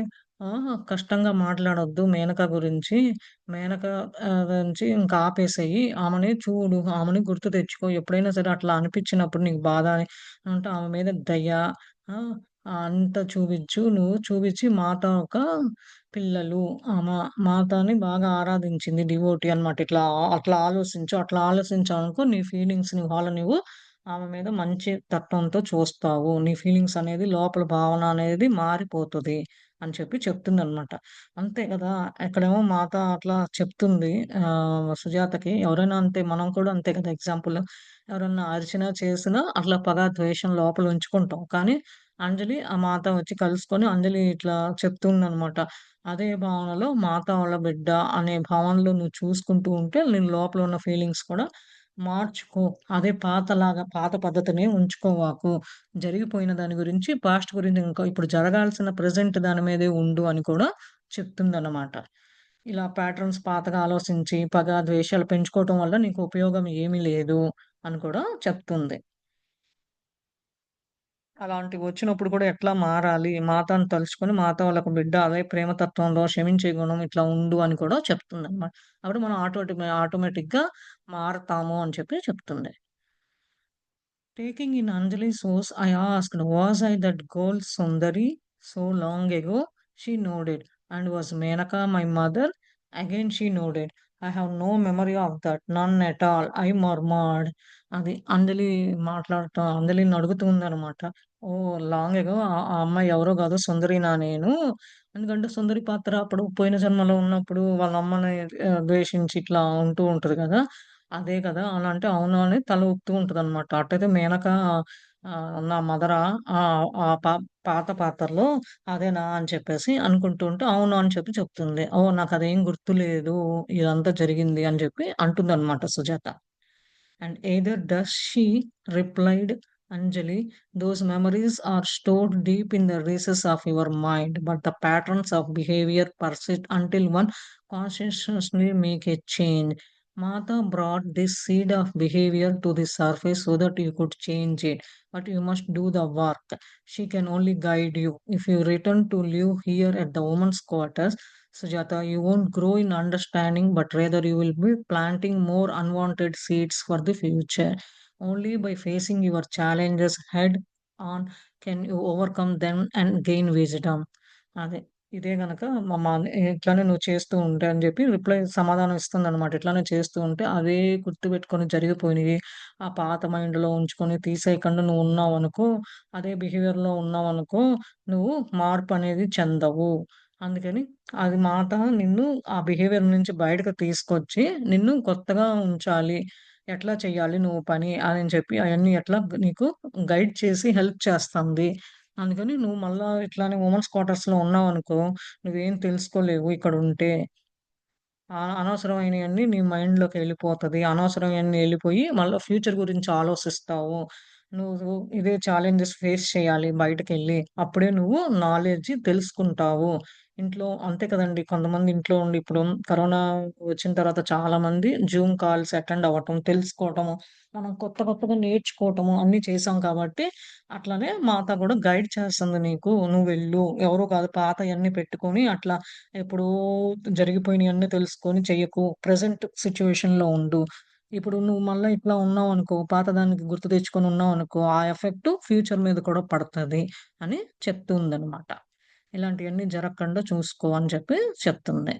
కష్టంగా మాట్లాడొద్దు మేనక గురించి. మేనక గురించి ఇంక ఆపేసేయి. ఆమెని చూడు, ఆమెని గుర్తు తెచ్చుకో. ఎప్పుడైనా సరే అట్లా అనిపించినప్పుడు నీకు బాధ అంటే ఆమె మీద దయ ఆ! అంతా చూపించు. నువ్వు చూపించి మాత ఒక పిల్లలు. ఆమె మాతని బాగా ఆరాధించింది. డివోటీ అన్నమాట. అట్లా ఆలోచించు. అట్లా ఆలోచించావనుకో నీ ఫీలింగ్స్‌ని ఇవాళ నువ్వు ఆమె మీద మంచి తత్వంతో చూస్తావు. నీ ఫీలింగ్స్ అనేది లోపల భావన అనేది మారిపోతది అని చెప్పి చెప్తుందనమాట. అంతే కదా! ఇక్కడేమో మాత అట్లా చెప్తుంది సుజాతకి. ఎవరైనా అంతే మనం కూడా అంతే కదా! ఎగ్జాంపుల్ ఎవరన్నా అరిచినా, చేసినా అట్లా పగ, ద్వేషం లోపల ఉంచుకుంటాం. కానీ అంజలి ఆ మాత వచ్చి కలుసుకొని అంజలి ఇట్లా చెప్తుందనమాట. అదే భావనలో మాత వాళ్ళ బిడ్డ అనే భావనలో నువ్వు చూసుకుంటూ ఉంటే నీ లోపల ఉన్న ఫీలింగ్స్ కూడా మార్చుకో. అదే పాత పద్ధతినే ఉంచుకోవాకు. జరిగిపోయిన దాని గురించి పాస్ట్ గురించి ఇంకా ఇప్పుడు జరగాల్సిన ప్రెజెంట్ దాని మీదే ఉండు అని కూడా చెప్తుందనమాట. ఇలా ప్యాటర్న్స్ పాతగా ఆలోచించి పగ, ద్వేషాలు పెంచుకోవటం వల్ల నీకు ఉపయోగం ఏమీ లేదు అని కూడా చెప్తుంది. అలాంటివొచ్చినప్పుడు కూడా ఎట్లా మారాలి? మాతను తలుచుకొని మాత వాళ్ళకు బిడ్డ అదే ప్రేమతత్వంలో క్షమించే గుణం ఇట్లా ఉండు అని కూడా చెప్తుందనమాట. అప్పుడు మనం ఆటోమేటిక్‌గా మారతాము అని చెప్పి చెప్తుంది. Taking in Anjali's voice, I asked, was I that girl Sundari so long ago? She nodded. And was Menaka my mother? Again she nodded. I have no memory of that, none at all. I murmured. అది అంజలిని అడుగుతుందనమాట. ఓహ్! Long ago ఆ అమ్మాయి ఎవరో కాదు సుందరినా నేను. ఎందుకంటే సుందరి పాత్ర అప్పుడు పోయిన జన్మలో ఉన్నప్పుడు వాళ్ళ అమ్మని ద్వేషించి ఇట్లా ఉంటూ ఉంటది కదా! అదే కదా! అలా అంటే అవును అని తల ఊపుతూ ఉంటదనమాట. అట్టయితే మేనక నా మదరా? ఆ పాత పాత్రలో అదేనా అని చెప్పేసి అనుకుంటూ ఉంటే, అవును అని చెప్పి చెప్తుంది. ఓహ్! నాకదేం గుర్తులేదు. ఇదంతా జరిగింది అని చెప్పి అంటుందనమాట Sujatha. And either does she, replied Anjali, those memories are stored deep in the recesses of your mind, but the patterns of behavior persist until one consciously make a change. Mata brought this seed of behavior to the surface so that you could change it, but you must do the work. She can only guide you. If you return to live here at the women's quarters, Sujata, you won't grow in understanding, but rather you will be planting more unwanted seeds for the future. Only by facing your challenges head on can you overcome them and gain wisdom. అదే. ఇదే గనక ఇట్లనే నువ్వు చేస్తూ ఉంటే అని జెప్పి సమాధానం ఇస్తుందనమాట. ఇట్లనే చేస్తూ ఉంటే అదే గుర్తుపెట్టుకొని జరిగిపోయినయి ఆ పాత మైండ్‌లో ఉంచుకొని తీసేయకుండా నువ్వున్నావనుకో, అదే బిహేవియర్‌లో ఉన్నావనుకో, నువ్వు మార్పనేది చెందవు. అందుకని అది మాట నిన్ను ఆ బిహేవియర్ నుంచి బయటకు తీసుకొచ్చి, నిన్ను కొత్తగా ఉంచాలి. ఎట్లా చేయాలి నువ్వు పని అని చెప్పి అయన్నీ ఎట్లా నీకు గైడ్ చేసి హెల్ప్ చేస్తుంది. అందుకని నువ్వు మళ్ళా ఇట్లానే వుమెన్స్ క్వార్టర్స్‌లో ఉన్నావనుకో, నువ్వేం తెలుసుకోలేవు ఇక్కడుంటే. అనవసరమైనయన్నీ నీ మైండ్‌లోకెళ్ళిపోతది. అనవసరమైనయన్నీ ఎళ్ళిపోయి మళ్ళా ఫ్యూచర్ గురించి ఆలోసిస్తావు. నువ్వు ఇదే ఛాలెంజెస్ ఫేస్ చేయాలి బయటకెళ్ళి. అప్పుడే నువ్వు నాలెడ్జ్ తెలుసుకుంటావు. ఇంట్లో అంతే కదండీ! కొంతమంది ఇంట్లో ఉండి ఇప్పుడు కరోనా వచ్చిన తర్వాత చాలామంది జూమ్ కాల్స్ అటెండ్ అవ్వటం, తెలుసుకోవటము, మనం కొత్త కొత్తగా నేర్చుకోవటము అన్నీ చేశాం కాబట్టి, అట్లనే మాత గూడా గైడ్ చేస్తుంది నీకు. నువ్వెళ్ళు. ఎవరో కాదు పాతయన్నీ పెట్టుకొని అట్లా ఎప్పుడో జరిగిపోయినయన్నీ తెలుసుకొని చెయ్యకు. ప్రెజెంట్ సిట్యుయేషన్‌లో ఉండు. ఇప్పుడు నువ్వు మళ్ళా ఇట్లా ఉన్నావనుకో, పాతదానికి గుర్తు తెచ్చుకొని ఉన్నావనుకో, ఆ ఎఫెక్ట్ ఫ్యూచర్ మీద కూడా పడతది అని చెప్తుందనమాట. ఇలాంటియన్నీ జరగకుండా చూసుకో అని చెప్పి చెప్తుంది.